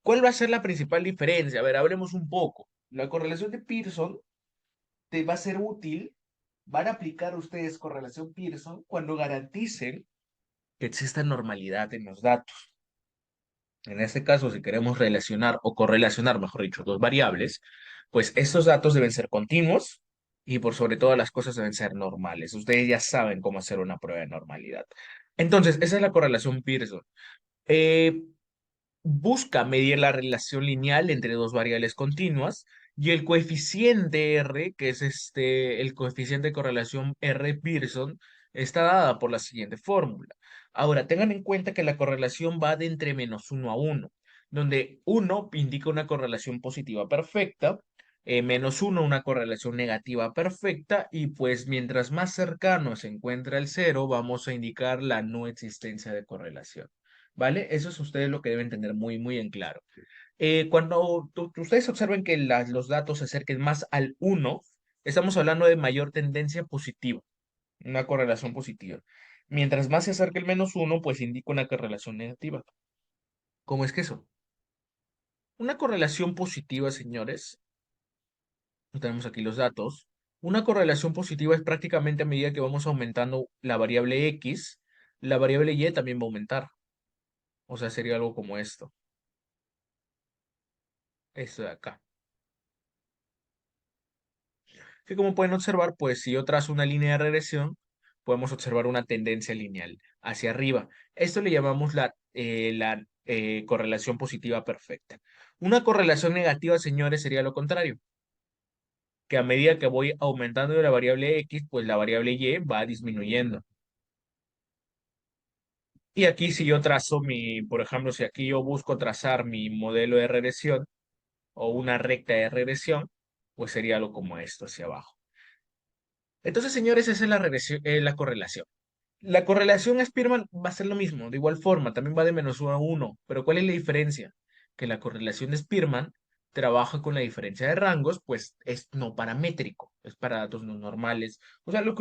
¿Cuál va a ser la principal diferencia? A ver, hablemos un poco. La correlación de Pearson te va a ser útil. Van a aplicar ustedes correlación Pearson cuando garanticen que exista normalidad en los datos. En este caso, si queremos relacionar o correlacionar, mejor dicho, dos variables, pues estos datos deben ser continuos y por sobre todas las cosas deben ser normales. Ustedes ya saben cómo hacer una prueba de normalidad. Entonces, esa es la correlación Pearson. Eh, Busca medir la relación lineal entre dos variables continuas y el coeficiente R, que es el coeficiente de correlación R Pearson, está dada por la siguiente fórmula. Ahora, tengan en cuenta que la correlación va de entre -1 a 1, donde 1 indica una correlación positiva perfecta, -1 una correlación negativa perfecta, y pues mientras más cercano se encuentra el cero, vamos a indicar la no existencia de correlación. ¿Vale? Eso es ustedes lo que deben tener muy, muy en claro. Cuando ustedes observen que los datos se acerquen más al uno, estamos hablando de mayor tendencia positiva, una correlación positiva. Mientras más se acerque el -1, pues indica una correlación negativa. ¿Cómo es que eso? Una correlación positiva, señores, tenemos aquí los datos. Una correlación positiva es prácticamente a medida que vamos aumentando la variable X, la variable Y también va a aumentar. O sea, sería algo como esto de acá. Que como pueden observar, pues si yo trazo una línea de regresión, podemos observar una tendencia lineal hacia arriba. Esto le llamamos la correlación positiva perfecta. Una correlación negativa, señores, sería lo contrario, que a medida que voy aumentando la variable X, pues la variable Y va disminuyendo. Y aquí si yo trazo por ejemplo, si aquí yo busco trazar mi modelo de regresión o una recta de regresión, pues sería algo como esto hacia abajo. Entonces, señores, esa es la correlación. La correlación Spearman va a ser lo mismo, de igual forma, también va de -1 a 1, pero ¿cuál es la diferencia? Que la correlación de Spearman trabaja con la diferencia de rangos, pues es no paramétrico, es para datos no normales. O sea, lo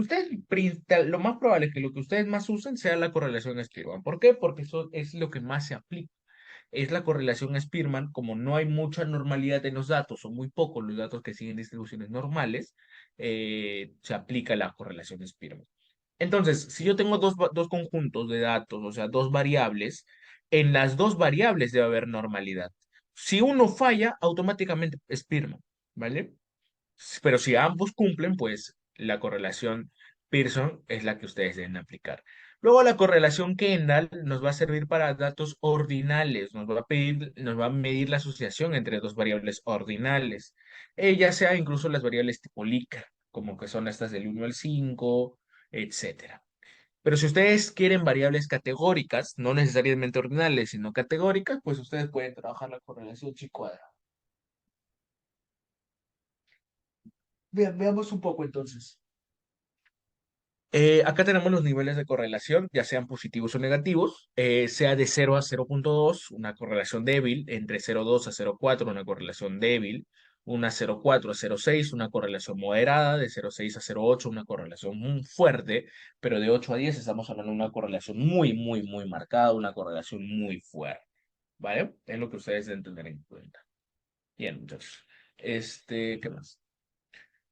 más probable es que lo que ustedes más usen sea la correlación Spearman. ¿Por qué? Porque eso es lo que más se aplica. Es la correlación Spearman, como no hay mucha normalidad en los datos, son muy pocos los datos que siguen distribuciones normales, se aplica la correlación Spearman. Entonces, si yo tengo dos conjuntos de datos, o sea, dos variables, en las dos variables debe haber normalidad. Si uno falla, automáticamente es Pearson, ¿vale? Pero si ambos cumplen, pues la correlación Pearson es la que ustedes deben aplicar. Luego la correlación Kendall nos va a servir para datos ordinales, nos va a medir la asociación entre dos variables ordinales, ya sea incluso las variables tipo Likert, como que son estas del 1 al 5, etcétera. Pero si ustedes quieren variables categóricas, no necesariamente ordinales, sino categóricas, pues ustedes pueden trabajar la correlación chi-cuadrada. Veamos un poco entonces. Acá tenemos los niveles de correlación, ya sean positivos o negativos, sea de 0 a 0,2, una correlación débil, entre 0,2 a 0,4, una correlación débil, una 0,4 a 0,6, una correlación moderada, de 0,6 a 0,8, una correlación muy fuerte, pero de 8 a 10 estamos hablando de una correlación muy, muy, muy marcada, una correlación muy fuerte, ¿vale? Es lo que ustedes deben tener en cuenta. Bien, entonces, ¿qué más?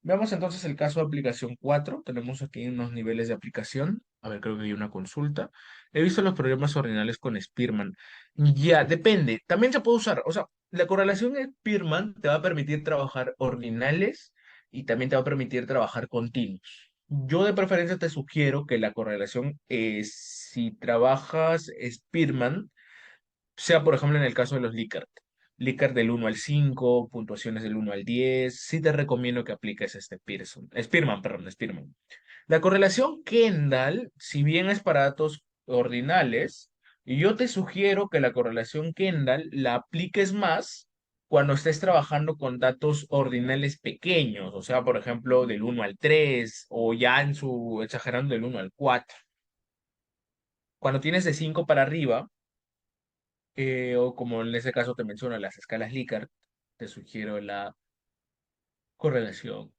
Veamos entonces el caso de aplicación 4. Tenemos aquí unos niveles de aplicación. A ver, creo que hay una consulta. He visto los problemas ordinales con Spearman. Ya, depende. También se puede usar. O sea, la correlación Spearman te va a permitir trabajar ordinales y también te va a permitir trabajar continuos. Yo de preferencia te sugiero que la correlación, si trabajas Spearman, sea, por ejemplo, en el caso de los Likert. Likert del 1 al 5, puntuaciones del 1 al 10. Sí te recomiendo que apliques este Spearman, perdón, Spearman. La correlación Kendall, si bien es para datos ordinales, yo te sugiero que la correlación Kendall la apliques más cuando estés trabajando con datos ordinales pequeños, o sea, por ejemplo, del 1 al 3 o ya exagerando, del 1 al 4. Cuando tienes de 5 para arriba, o como en ese caso te menciono las escalas Likert, te sugiero la correlación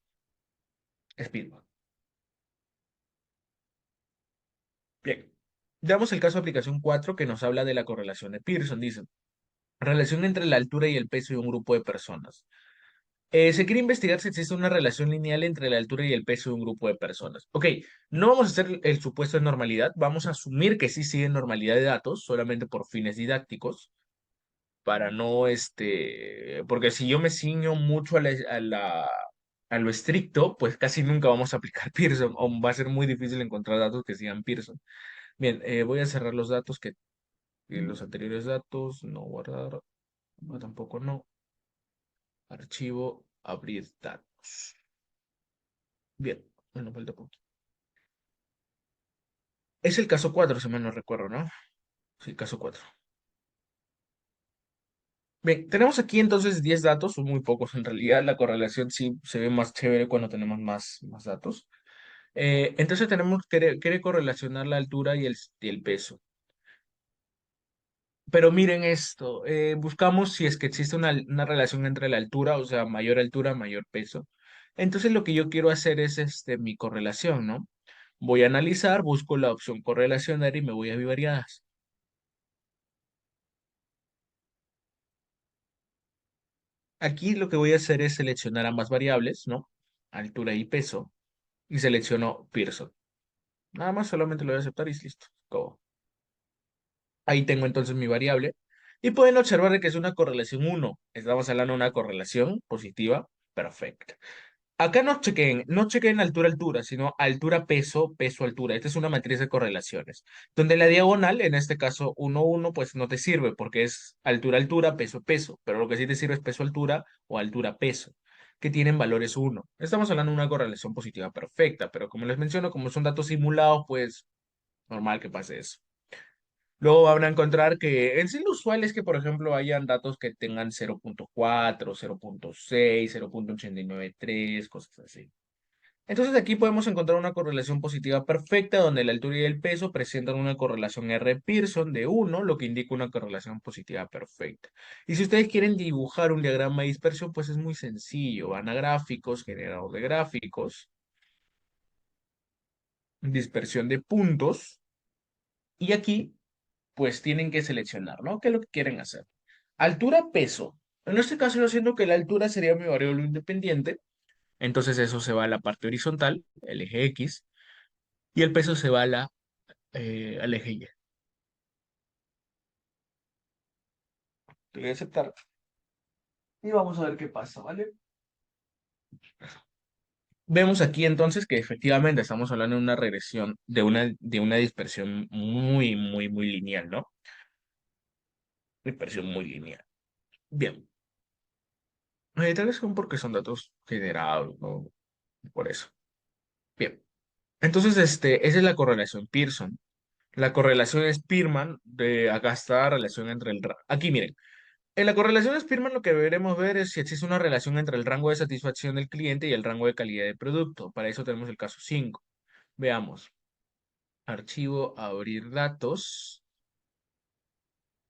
Spearman. Bien, veamos el caso de aplicación 4 que nos habla de la correlación de Pearson. Dice, relación entre la altura y el peso de un grupo de personas. Se quiere investigar si existe una relación lineal entre la altura y el peso de un grupo de personas. Ok, no vamos a hacer el supuesto de normalidad, vamos a asumir que sí sigue normalidad de datos, solamente por fines didácticos, para no, porque si yo me ciño mucho a lo estricto, pues casi nunca vamos a aplicar Pearson, o va a ser muy difícil encontrar datos que sigan Pearson. Bien, voy a cerrar los datos los anteriores datos, no guardar, no, tampoco no, archivo, abrir datos. Bien, bueno, falta punto. Es el caso 4 si mal no recuerdo, ¿no? Sí, caso 4. Bien, tenemos aquí entonces 10 datos, son muy pocos en realidad. La correlación sí se ve más chévere cuando tenemos más datos. Entonces quiere correlacionar la altura y el peso. Pero miren esto, buscamos si es que existe una relación entre la altura, mayor peso. Entonces lo que yo quiero hacer es mi correlación, ¿no? Voy a analizar, busco la opción correlacionar y me voy a bivariadas. Aquí lo que voy a hacer es seleccionar ambas variables, ¿no? Altura y peso, y selecciono Pearson. Nada más, solamente lo voy a aceptar y listo. Go. Ahí tengo entonces mi variable. Y pueden observar de que es una correlación 1. Estamos hablando de una correlación positiva perfecta. Acá no chequen altura-altura, sino altura-peso, peso-altura. Esta es una matriz de correlaciones, donde la diagonal, en este caso 1, 1, pues no te sirve porque es altura-altura, peso-peso, pero lo que sí te sirve es peso-altura o altura-peso, que tienen valores 1. Estamos hablando de una correlación positiva perfecta, pero como les menciono, como son datos simulados, pues normal que pase eso. Luego van a encontrar que en sí lo usual es que, por ejemplo, hayan datos que tengan 0.4, 0.6, 0.893, cosas así. Entonces aquí podemos encontrar una correlación positiva perfecta donde la altura y el peso presentan una correlación R. Pearson de 1, lo que indica una correlación positiva perfecta. Y si ustedes quieren dibujar un diagrama de dispersión, pues es muy sencillo. Van a gráficos, generador de gráficos, dispersión de puntos, y aquí pues tienen que seleccionar, ¿no? ¿Qué es lo que quieren hacer? Altura, peso. En este caso yo siento que la altura sería mi variable independiente, entonces eso se va a la parte horizontal, el eje X, y el peso se va al eje Y. Te voy a aceptar y vamos a ver qué pasa, ¿vale? Vemos aquí entonces que efectivamente estamos hablando de una regresión, de una dispersión muy, muy, muy lineal, ¿no? Dispersión muy lineal. Bien. Tal vez son porque son datos generados, ¿no? Por eso. Bien. Entonces, esa es la correlación Pearson. La correlación Spearman, acá está la relación entre aquí miren, en la correlación Spearman lo que deberemos ver es si existe una relación entre el rango de satisfacción del cliente y el rango de calidad del producto. Para eso tenemos el caso 5. Veamos. Archivo, abrir datos,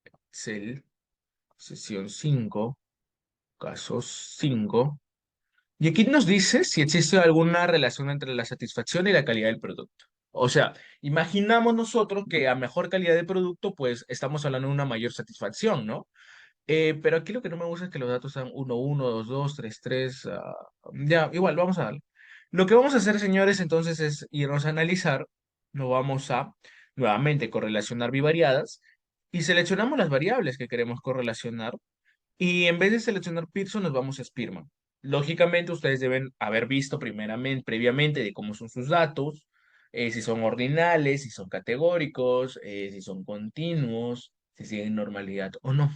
Excel, sesión 5, caso 5. Y aquí nos dice si existe alguna relación entre la satisfacción y la calidad del producto. O sea, imaginamos nosotros que a mejor calidad de producto, pues estamos hablando de una mayor satisfacción, ¿no? Pero aquí lo que no me gusta es que los datos sean 1, 1, 2, 2, 3, 3. Ya, igual, vamos a darle. Lo que vamos a hacer, señores, entonces es irnos a analizar. Nos vamos a, nuevamente, correlacionar bivariadas y seleccionamos las variables que queremos correlacionar. Y en vez de seleccionar Pearson, nos vamos a Spearman. Lógicamente, ustedes deben haber visto previamente de cómo son sus datos, si son ordinales, si son categóricos, si son continuos, si siguen normalidad o no.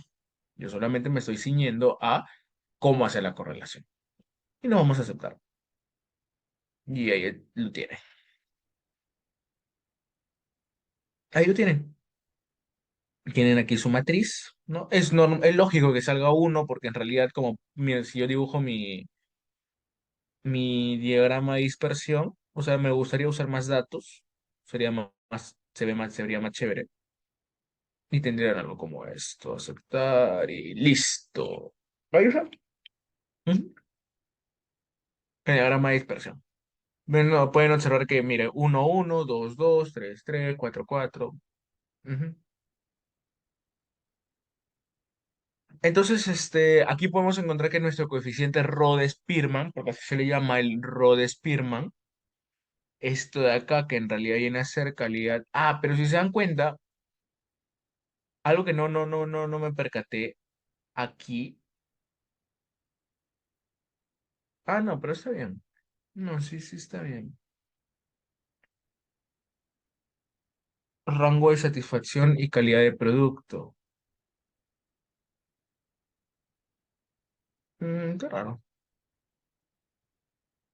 Yo solamente me estoy ciñendo a cómo hacer la correlación. Y lo vamos a aceptar. Y ahí lo tienen. Ahí lo tienen. Tienen aquí su matriz, ¿no? Es lógico que salga uno, porque en realidad, como, miren, si yo dibujo mi diagrama de dispersión, o sea, me gustaría usar más datos, sería se vería más chévere. Y tendrían algo como esto, aceptar y listo. Ahí está. Ujú. El diagrama de dispersión. Bueno, pueden observar que, mire, 1 1 2 2 3 3 4 4. Ujú. Entonces, aquí podemos encontrar que nuestro coeficiente Rode-Spearman, porque así se le llama el Rode-Spearman, esto de acá, que en realidad viene a ser calidad. Ah, pero si se dan cuenta, algo que no me percaté aquí. Ah, no, pero está bien. No, sí, sí está bien. Rango de satisfacción y calidad de producto. Qué raro.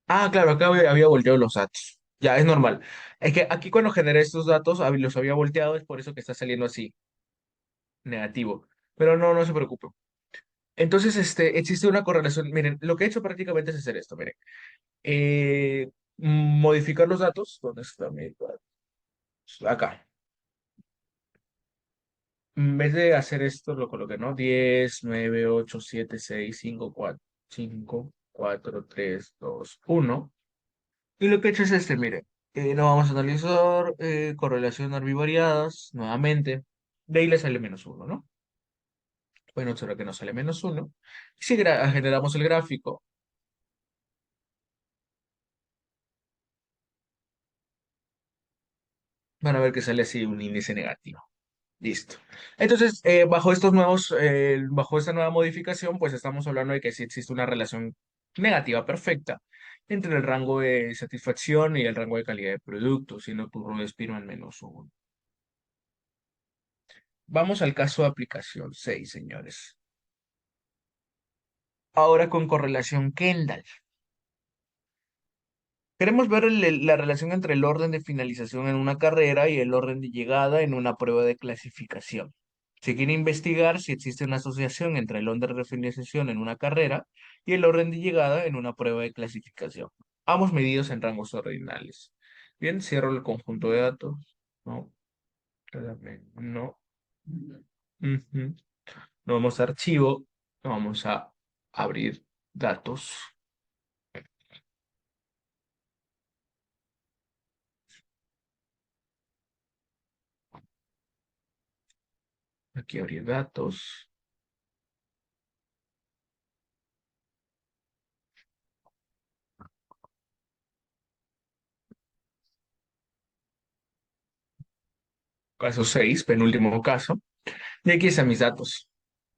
Ah, claro, acá había volteado los datos. Ya, es normal. Es que aquí cuando generé estos datos, los había volteado, es por eso que está saliendo así, negativo. Pero no se preocupe. Entonces, existe una correlación. Miren, lo que he hecho prácticamente es hacer esto, miren. Modificar los datos. ¿Dónde está mi dato? Acá. En vez de hacer esto, lo coloqué, ¿no? 10, 9, 8, 7, 6, 5, 4, 5, 4, 3, 2, 1. Y lo que he hecho es mire. No vamos a analizar correlaciones bivariadas nuevamente. De ahí le sale -1, ¿no? Pueden observar que nos sale -1. Si generamos el gráfico, van a ver que sale así un índice negativo. Listo. Entonces, bajo esta nueva modificación, pues estamos hablando de que sí existe una relación negativa perfecta. entre el rango de satisfacción y el rango de calidad de producto, siendo tu Rodespino al menos uno. Vamos al caso de aplicación 6, señores. Ahora con correlación Kendall. Queremos ver la relación entre el orden de finalización en una carrera y el orden de llegada en una prueba de clasificación. Se quiere investigar si existe una asociación entre el orden de finalización en una carrera y el orden de llegada en una prueba de clasificación. Ambos medidos en rangos ordinales. Bien, cierro el conjunto de datos. No, espérame, no. Ujú. No vamos a archivo, no vamos a abrir datos. Aquí abrir datos. Caso 6, penúltimo caso. Y aquí están mis datos.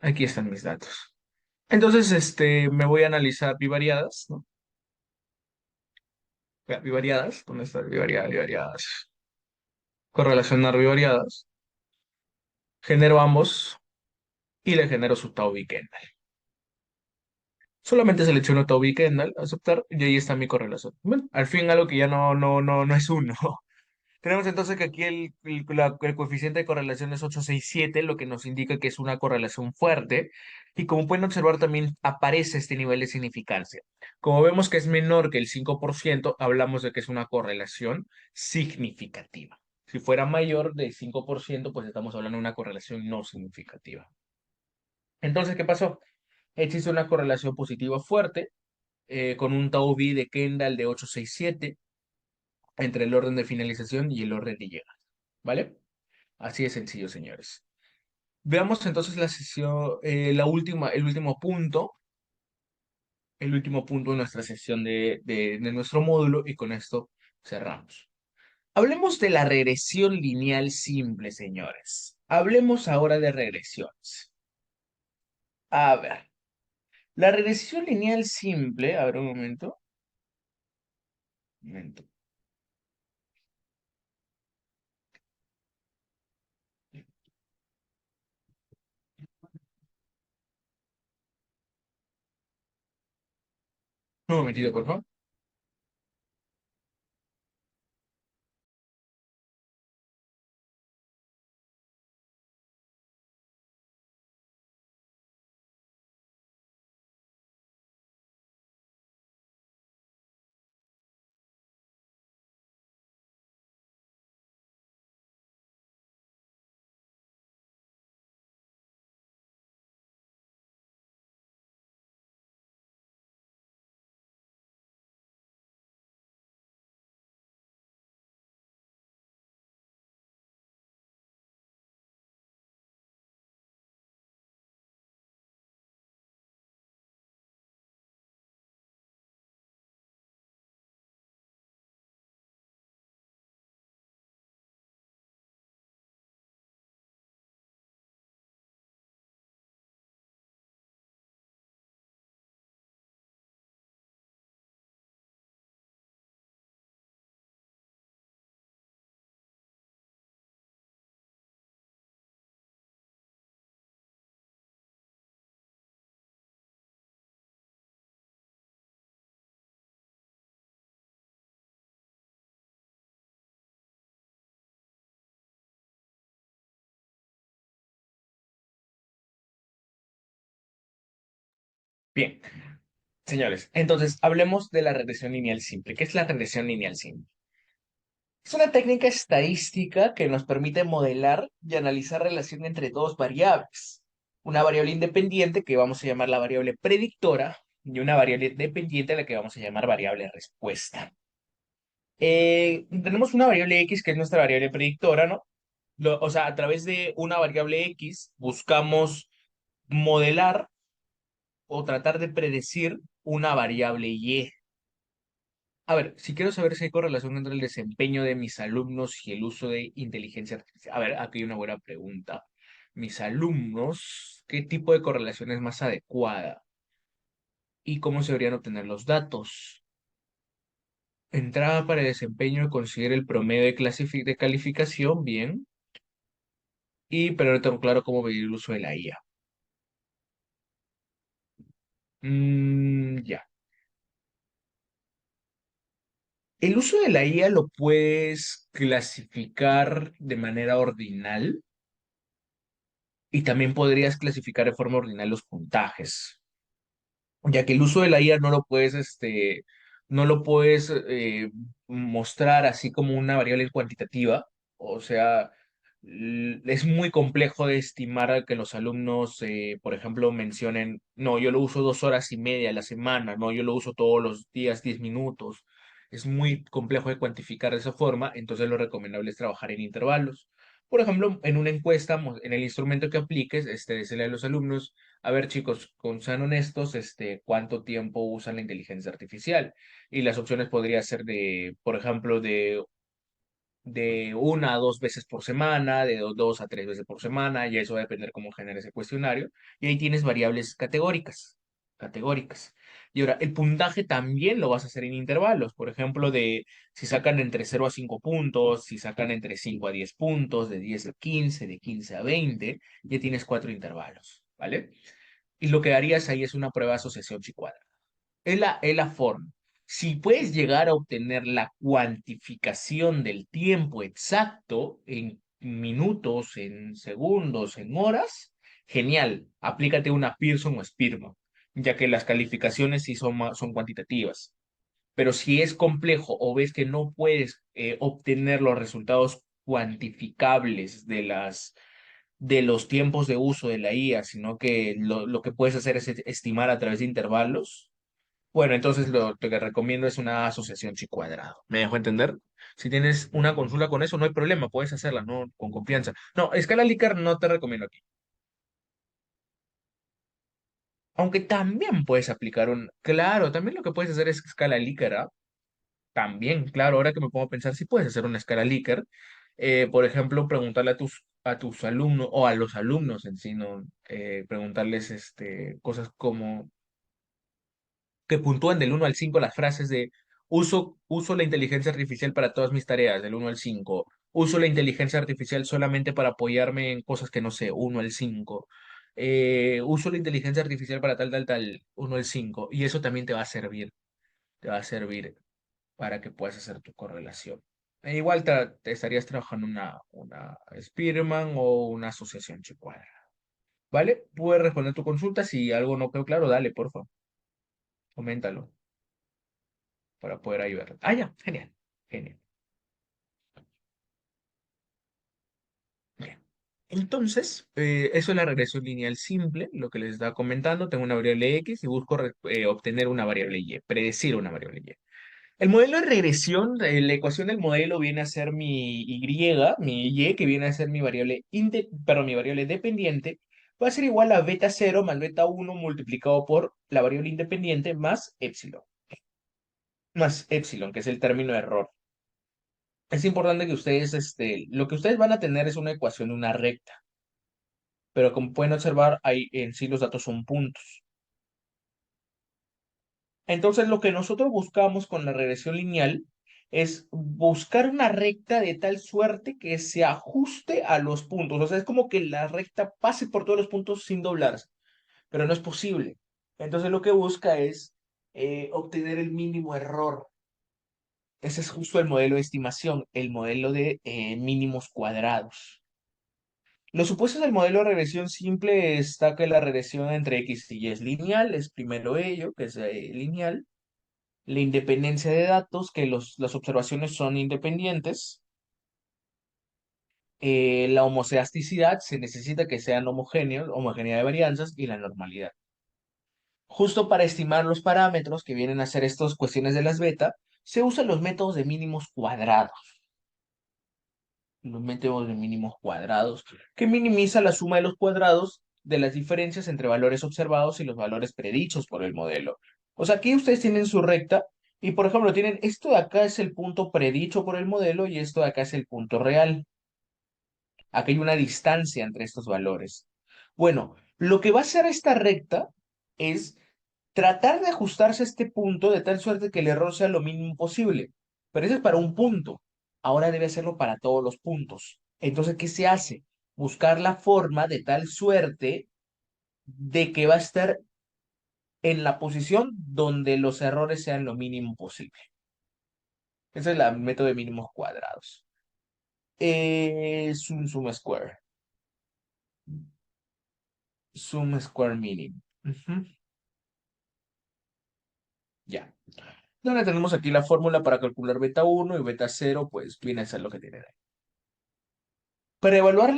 Aquí están mis datos. Entonces, me voy a analizar bivariadas, ¿no? Bivariadas, ¿dónde está bivariadas? Bivariadas. Correlacionar bivariadas. Genero ambos y le genero su tau b Kendall. Solamente selecciono tau b Kendall, aceptar, y ahí está mi correlación. Bueno, al fin algo que ya no es uno. Tenemos entonces que aquí el coeficiente de correlación es 867, lo que nos indica que es una correlación fuerte. Y como pueden observar, también aparece este nivel de significancia. Como vemos que es menor que el 5%, hablamos de que es una correlación significativa. Si fuera mayor de 5%, pues estamos hablando de una correlación no significativa. Entonces, ¿qué pasó? Existe una correlación positiva fuerte con un tau b de Kendall de 867 entre el orden de finalización y el orden de llegada. ¿Vale? Así de sencillo, señores. Veamos entonces la sesión, el último punto de nuestra sesión de nuestro módulo y con esto cerramos. Hablemos de la regresión lineal simple, señores. Hablemos ahora de regresiones. A ver, la regresión lineal simple, a ver un momento, un momento. Un momentito, por favor. Bien, señores, entonces hablemos de la regresión lineal simple. ¿Qué es la regresión lineal simple? Es una técnica estadística que nos permite modelar y analizar relación entre dos variables. Una variable independiente que vamos a llamar la variable predictora y una variable dependiente a la que vamos a llamar variable respuesta. Tenemos una variable X que es nuestra variable predictora, ¿no? O sea, a través de una variable X buscamos modelar o tratar de predecir una variable Y. A ver, si quiero saber si hay correlación entre el desempeño de mis alumnos y el uso de inteligencia artificial. A ver, aquí hay una buena pregunta. Mis alumnos, ¿qué tipo de correlación es más adecuada? ¿Y cómo se deberían obtener los datos? Entrada para desempeño, considera el promedio de, de calificación, bien. Pero no tengo claro cómo medir el uso de la IA. Ya. El uso de la IA lo puedes clasificar de manera ordinal y también podrías clasificar de forma ordinal los puntajes, ya que el uso de la IA no lo puedes mostrar así como una variable cuantitativa. O sea, es muy complejo de estimar a que los alumnos, por ejemplo, mencionen, no, yo lo uso 2 horas y media a la semana, no, yo lo uso todos los días 10 minutos. Es muy complejo de cuantificar de esa forma, entonces lo recomendable es trabajar en intervalos. Por ejemplo, en una encuesta, en el instrumento que apliques, decirle a los alumnos, a ver, chicos, sean honestos, ¿cuánto tiempo usan la inteligencia artificial? Y las opciones podrían ser por ejemplo, de 1 a 2 veces por semana, de 2 a 3 veces por semana, y eso va a depender cómo genere ese cuestionario. Y ahí tienes variables categóricas. Y ahora, el puntaje también lo vas a hacer en intervalos. Por ejemplo, de si sacan entre 0 a 5 puntos, si sacan entre 5 a 10 puntos, de 10 a 15, de 15 a 20, ya tienes 4 intervalos, ¿vale? Y lo que harías ahí es una prueba de asociación chi-cuadra. Es la forma. Si puedes llegar a obtener la cuantificación del tiempo exacto en minutos, en segundos, en horas, genial. Aplícate una Pearson o Spearman, ya que las calificaciones sí son cuantitativas. Pero si es complejo o ves que no puedes obtener los resultados cuantificables de los tiempos de uso de la IA, sino que lo que puedes hacer es estimar a través de intervalos, bueno, entonces lo que recomiendo es una asociación chi-cuadrado. ¿Me dejo entender? Si tienes una consulta con eso, no hay problema, puedes hacerla, ¿no? Con confianza. No, escala Likert no te recomiendo aquí. Aunque también puedes aplicar Claro, también lo que puedes hacer es escala Likert, ¿ah? También, claro, ahora que me pongo a pensar, sí puedes hacer una escala Likert. Por ejemplo, preguntarle a tus alumnos, o a los alumnos en sí, ¿no? Preguntarles cosas como que puntúan del 1 al 5 las frases de uso la inteligencia artificial para todas mis tareas, del 1 al 5. Uso la inteligencia artificial solamente para apoyarme en cosas que no sé, 1 al 5. Uso la inteligencia artificial para tal, tal, tal, 1 al 5. Y eso también te va a servir para que puedas hacer tu correlación. Igual te estarías trabajando una Spearman o una asociación chicuadra. ¿Vale? Puedes responder tu consulta. Si algo no quedó claro, dale, por favor, coméntalo para poder ayudar. Ah, ya, genial, genial. Bien. Entonces, eso es la regresión lineal simple, lo que les estaba comentando. Tengo una variable X y busco obtener una variable Y, predecir una variable Y. El modelo de regresión, la ecuación del modelo viene a ser mi Y, que viene a ser mi variable dependiente, va a ser igual a beta 0 más beta 1 multiplicado por la variable independiente más epsilon, que es el término de error. Es importante que ustedes, lo que ustedes van a tener es una ecuación de una recta, pero como pueden observar, ahí en sí los datos son puntos. Entonces, lo que nosotros buscamos con la regresión lineal es buscar una recta de tal suerte que se ajuste a los puntos. O sea, es como que la recta pase por todos los puntos sin doblarse, pero no es posible. Entonces, lo que busca es obtener el mínimo error. Ese es justo el modelo de estimación, el modelo de mínimos cuadrados. Los supuestos del modelo de regresión simple está que la regresión entre X y Y es lineal, es primero ello, que es lineal. La independencia de datos, que las observaciones son independientes. La homocedasticidad, se necesita que sean homogéneos, homogeneidad de varianzas y la normalidad. Justo para estimar los parámetros que vienen a ser estas cuestiones de las beta, se usan los métodos de mínimos cuadrados. Los métodos de mínimos cuadrados, que minimiza la suma de los cuadrados de las diferencias entre valores observados y los valores predichos por el modelo. O sea, aquí ustedes tienen su recta y, por ejemplo, tienen esto de acá es el punto predicho por el modelo y esto de acá es el punto real. Aquí hay una distancia entre estos valores. Bueno, lo que va a hacer esta recta es tratar de ajustarse a este punto de tal suerte que el error sea lo mínimo posible. Pero eso es para un punto. Ahora debe hacerlo para todos los puntos. Entonces, ¿qué se hace? Buscar la forma de tal suerte de que va a estar en la posición donde los errores sean lo mínimo posible. Ese es el método de mínimos cuadrados. Sum square. Sum square mínimo. Ujú. Ya. Donde tenemos aquí la fórmula para calcular beta 1 y beta 0, pues viene a ser lo que tiene ahí. Para evaluar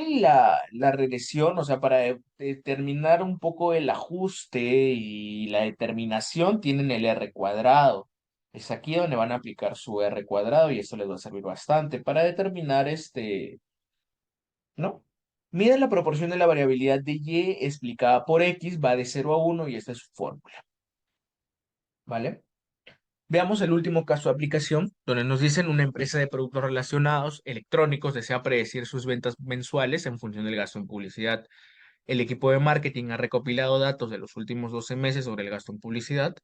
la regresión, o sea, para determinar un poco el ajuste y la determinación, tienen el R cuadrado. Es aquí donde van a aplicar su R cuadrado y esto les va a servir bastante para determinar ¿no? Miden la proporción de la variabilidad de Y explicada por X, va de 0 a 1 y esta es su fórmula, ¿vale? Veamos el último caso de aplicación, donde nos dicen una empresa de productos relacionados electrónicos desea predecir sus ventas mensuales en función del gasto en publicidad. El equipo de marketing ha recopilado datos de los últimos 12 meses sobre el gasto en publicidad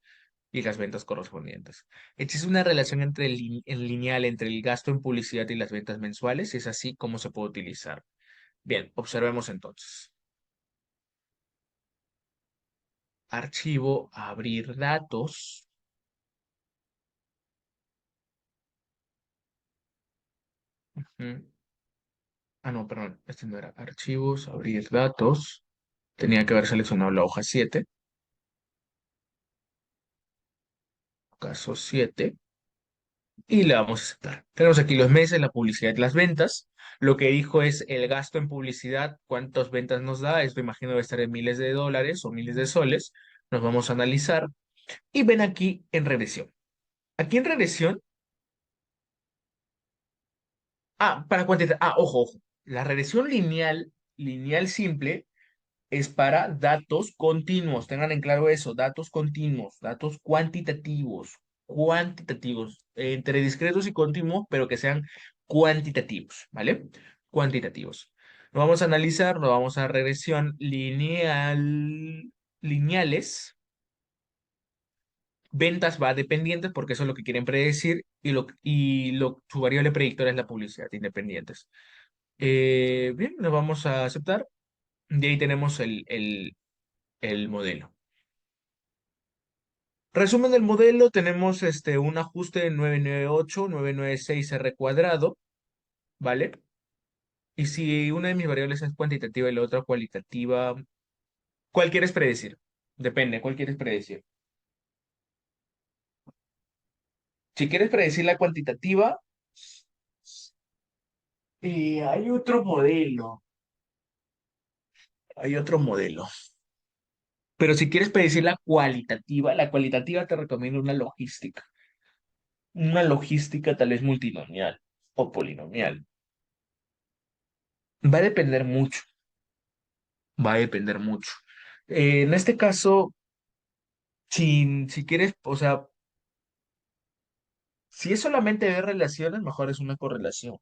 y las ventas correspondientes. Existe una relación en lineal entre el gasto en publicidad y las ventas mensuales, y es así como se puede utilizar. Bien, observemos entonces. Archivo, abrir datos. Ujú. Ah, no, perdón, este no era. Archivos, abrir datos. Tenía que haber seleccionado la hoja 7. Caso 7. Y le vamos a aceptar. Tenemos aquí los meses, la publicidad y las ventas. Lo que dijo es el gasto en publicidad, cuántas ventas nos da. Esto imagino debe estar en miles de dólares o miles de soles. Nos vamos a analizar. Y ven aquí en regresión. Aquí en regresión. Para cuantitativa. Ojo, ojo. La regresión lineal simple es para datos continuos. Tengan en claro eso, datos continuos, datos cuantitativos, entre discretos y continuos, pero que sean cuantitativos, ¿vale? Cuantitativos. Lo vamos a analizar, lo vamos a regresión lineales. Ventas va a dependientes porque eso es lo que quieren predecir su variable predictora es la publicidad, independientes. Bien, lo vamos a aceptar. Y ahí tenemos el modelo. Resumen del modelo, tenemos un ajuste de 998, 996 R cuadrado, ¿vale? Y si una de mis variables es cuantitativa y la otra cualitativa, ¿cuál quieres predecir? Depende, ¿cuál quieres predecir? Si quieres predecir la cuantitativa, hay otro modelo, hay otro modelo. Pero si quieres predecir la cualitativa te recomiendo una logística tal vez multinomial o polinomial. Va a depender mucho. Va a depender mucho. En este caso, si quieres, o sea, si es solamente ver relaciones, mejor es una correlación.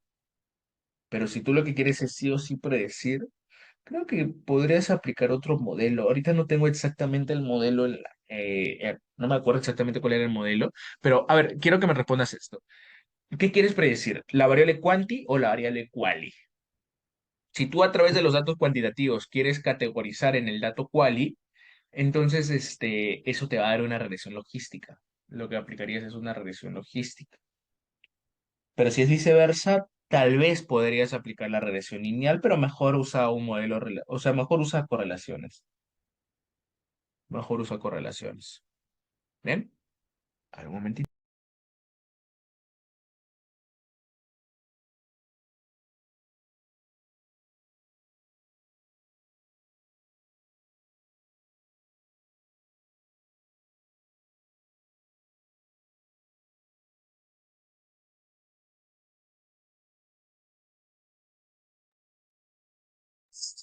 Pero si tú lo que quieres es sí o sí predecir, creo que podrías aplicar otro modelo. Ahorita no tengo exactamente el modelo, no me acuerdo exactamente cuál era el modelo, pero a ver, quiero que me respondas esto. ¿Qué quieres predecir? ¿La variable quanti o la variable quali? Si tú a través de los datos cuantitativos quieres categorizar en el dato quali, entonces, eso te va a dar una regresión logística. Lo que aplicarías es una regresión logística. Pero si es viceversa, tal vez podrías aplicar la regresión lineal, pero mejor usa un modelo, o sea, mejor usa correlaciones. Mejor usa correlaciones. ¿Bien? A ver, un momentito.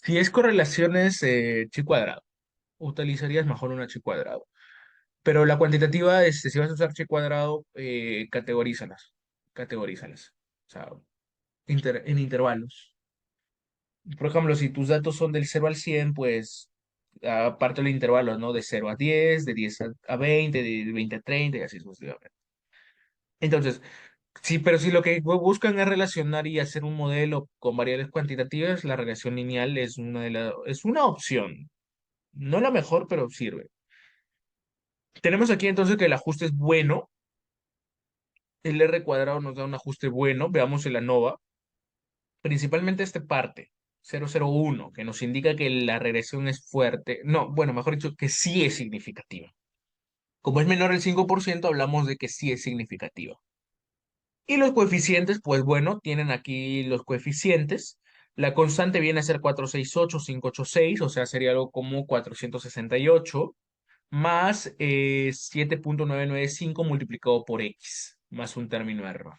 Si es correlaciones, chi cuadrado. Utilizarías mejor una chi cuadrado. Pero la cuantitativa, si vas a usar chi cuadrado, categorízalas. Categorízalas. O sea, en intervalos. Por ejemplo, si tus datos son del 0 al 100, pues aparte los intervalos, ¿no? De 0 a 10, de 10 a 20, de 20 a 30 y así sucesivamente. Entonces, Sí, pero si lo que buscan es relacionar y hacer un modelo con variables cuantitativas, la regresión lineal es es una opción. No la mejor, pero sirve. Tenemos aquí entonces que el ajuste es bueno. El R cuadrado nos da un ajuste bueno. Veamos el ANOVA. Principalmente este parte, 001, que nos indica que la regresión es fuerte. No, bueno, mejor dicho, que sí es significativa. Como es menor el 5%, hablamos de que sí es significativa. Y los coeficientes, pues bueno, tienen aquí los coeficientes. La constante viene a ser 468,586, o sea, sería algo como 468, más 7,995 multiplicado por x, más un término de error.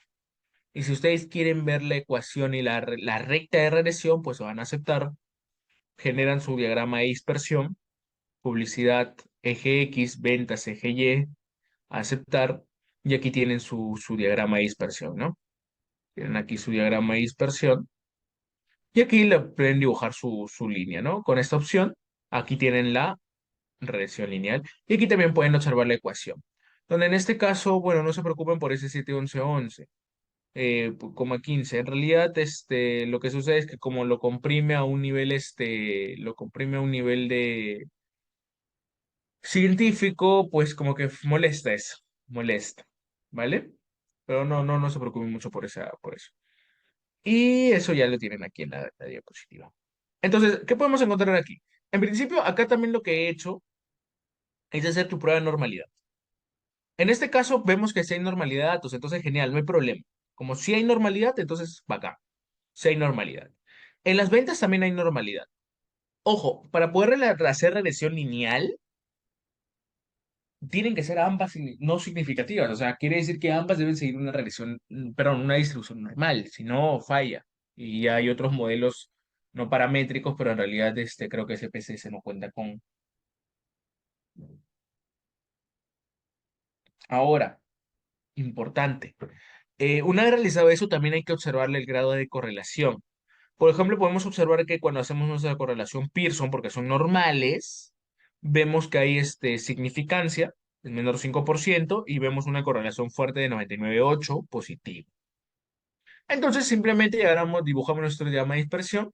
Y si ustedes quieren ver la ecuación y la recta de regresión, pues van a aceptar, generan su diagrama de dispersión, publicidad eje X, ventas eje Y, aceptar, y aquí tienen su diagrama de dispersión, ¿no? Tienen aquí su diagrama de dispersión, y aquí le pueden dibujar su línea, ¿no? Con esta opción, aquí tienen la regresión lineal, y aquí también pueden observar la ecuación, donde en este caso, bueno, no se preocupen por ese 7, 11, 11. 15. En realidad, lo que sucede es que como lo comprime a un nivel, lo comprime a un nivel de científico, pues como que molesta eso, molesta, ¿vale? Pero no se preocupen mucho por eso. Y eso ya lo tienen aquí en la diapositiva. Entonces, ¿qué podemos encontrar aquí? En principio, acá también lo que he hecho es hacer tu prueba de normalidad. En este caso, vemos que si hay normalidad de datos, entonces genial, no hay problema. Como si hay normalidad, entonces bacán. Si hay normalidad. En las ventas también hay normalidad. Ojo, para poder hacer regresión lineal, tienen que ser ambas no significativas. O sea, quiere decir que ambas deben seguir una regresión, perdón, una distribución normal, si no falla. Y hay otros modelos no paramétricos, pero en realidad creo que ese PCS no cuenta con. Ahora, importante. Una vez realizado eso, también hay que observarle el grado de correlación. Por ejemplo, podemos observar que cuando hacemos nuestra correlación Pearson, porque son normales, vemos que hay significancia, es menor 5%, y vemos una correlación fuerte de 99,8 positivo. Entonces, simplemente dibujamos nuestro diagrama de dispersión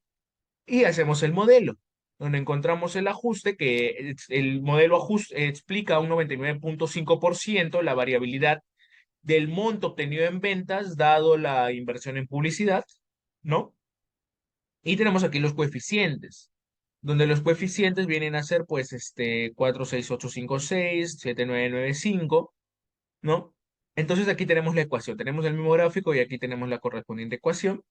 y hacemos el modelo, donde encontramos el ajuste, que el modelo explica un 99,5% la variabilidad del monto obtenido en ventas, dado la inversión en publicidad, ¿no? Y tenemos aquí los coeficientes, donde los coeficientes vienen a ser, pues, 46856, 7995, ¿no? Entonces aquí tenemos la ecuación, tenemos el mismo gráfico y aquí tenemos la correspondiente ecuación.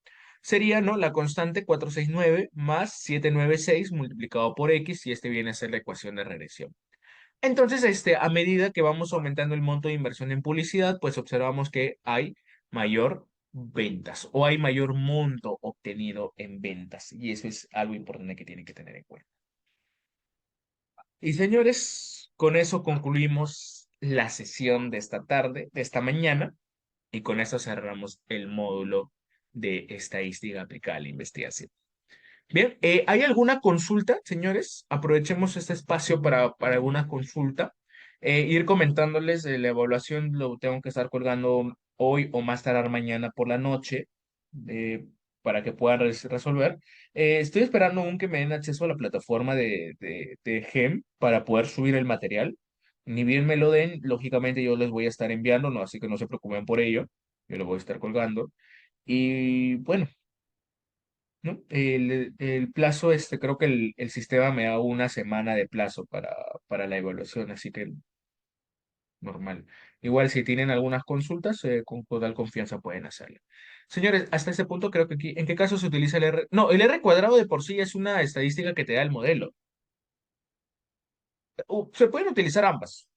Sería, ¿no? La constante 469 más 796 multiplicado por x, y viene a ser la ecuación de regresión. Entonces, a medida que vamos aumentando el monto de inversión en publicidad, pues observamos que hay mayor ventas o hay mayor monto obtenido en ventas. Y eso es algo importante que tienen que tener en cuenta. Y señores, con eso concluimos la sesión de esta tarde, de esta mañana, y con eso cerramos el módulo de estadística aplicada a la investigación. Bien, ¿hay alguna consulta, señores? Aprovechemos este espacio para alguna consulta. Ir comentándoles la evaluación, lo tengo que estar colgando hoy o más tardar mañana por la noche, eh, para que puedan resolver. Estoy esperando aún que me den acceso a la plataforma de GEM para poder subir el material. Ni bien me lo den, lógicamente yo les voy a estar enviando, ¿no? Así que no se preocupen por ello. Yo lo voy a estar colgando. Y bueno, ¿no? El plazo, creo que el sistema me da una semana de plazo para la evaluación, así que normal. Igual si tienen algunas consultas, con total confianza pueden hacerlo. Señores, hasta este punto creo que aquí, ¿en qué caso se utiliza el R? No, el R cuadrado de por sí es una estadística que te da el modelo. Se pueden utilizar ambas,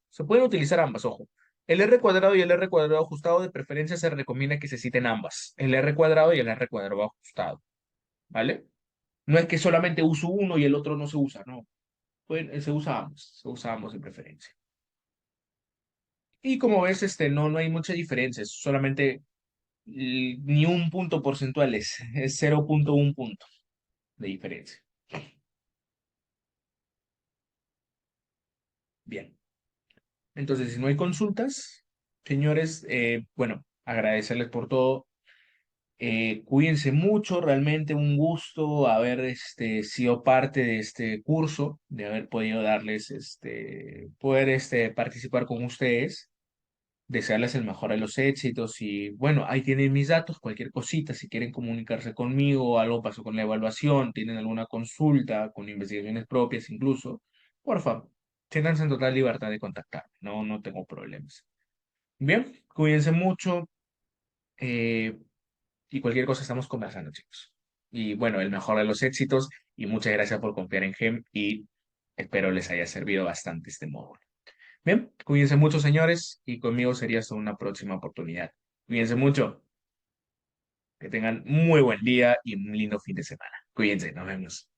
ojo. El R cuadrado y el R cuadrado ajustado, de preferencia se recomienda que se citen ambas, el R cuadrado y el R cuadrado ajustado, ¿vale? No es que solamente uso uno y el otro no se usa, no. Pues, se usa ambos de preferencia. Y como ves, no hay mucha diferencia, es solamente ni un punto porcentual, es 0,1 punto de diferencia. Bien, entonces si no hay consultas, señores, bueno, agradecerles por todo. Cuídense mucho, realmente un gusto haber sido parte de este curso, de haber podido darles, poder participar con ustedes, desearles el mejor de los éxitos y bueno, ahí tienen mis datos, cualquier cosita, si quieren comunicarse conmigo, algo pasó con la evaluación, tienen alguna consulta, con investigaciones propias incluso, por favor, siéntanse en total libertad de contactarme, no, no tengo problemas. Bien, cuídense mucho. eh, y cualquier cosa estamos conversando, chicos. Y bueno, el mejor de los éxitos y muchas gracias por confiar en GEM y espero les haya servido bastante este módulo. Bien, cuídense mucho, señores, y conmigo sería hasta una próxima oportunidad. Cuídense mucho, que tengan muy buen día y un lindo fin de semana. Cuídense, nos vemos.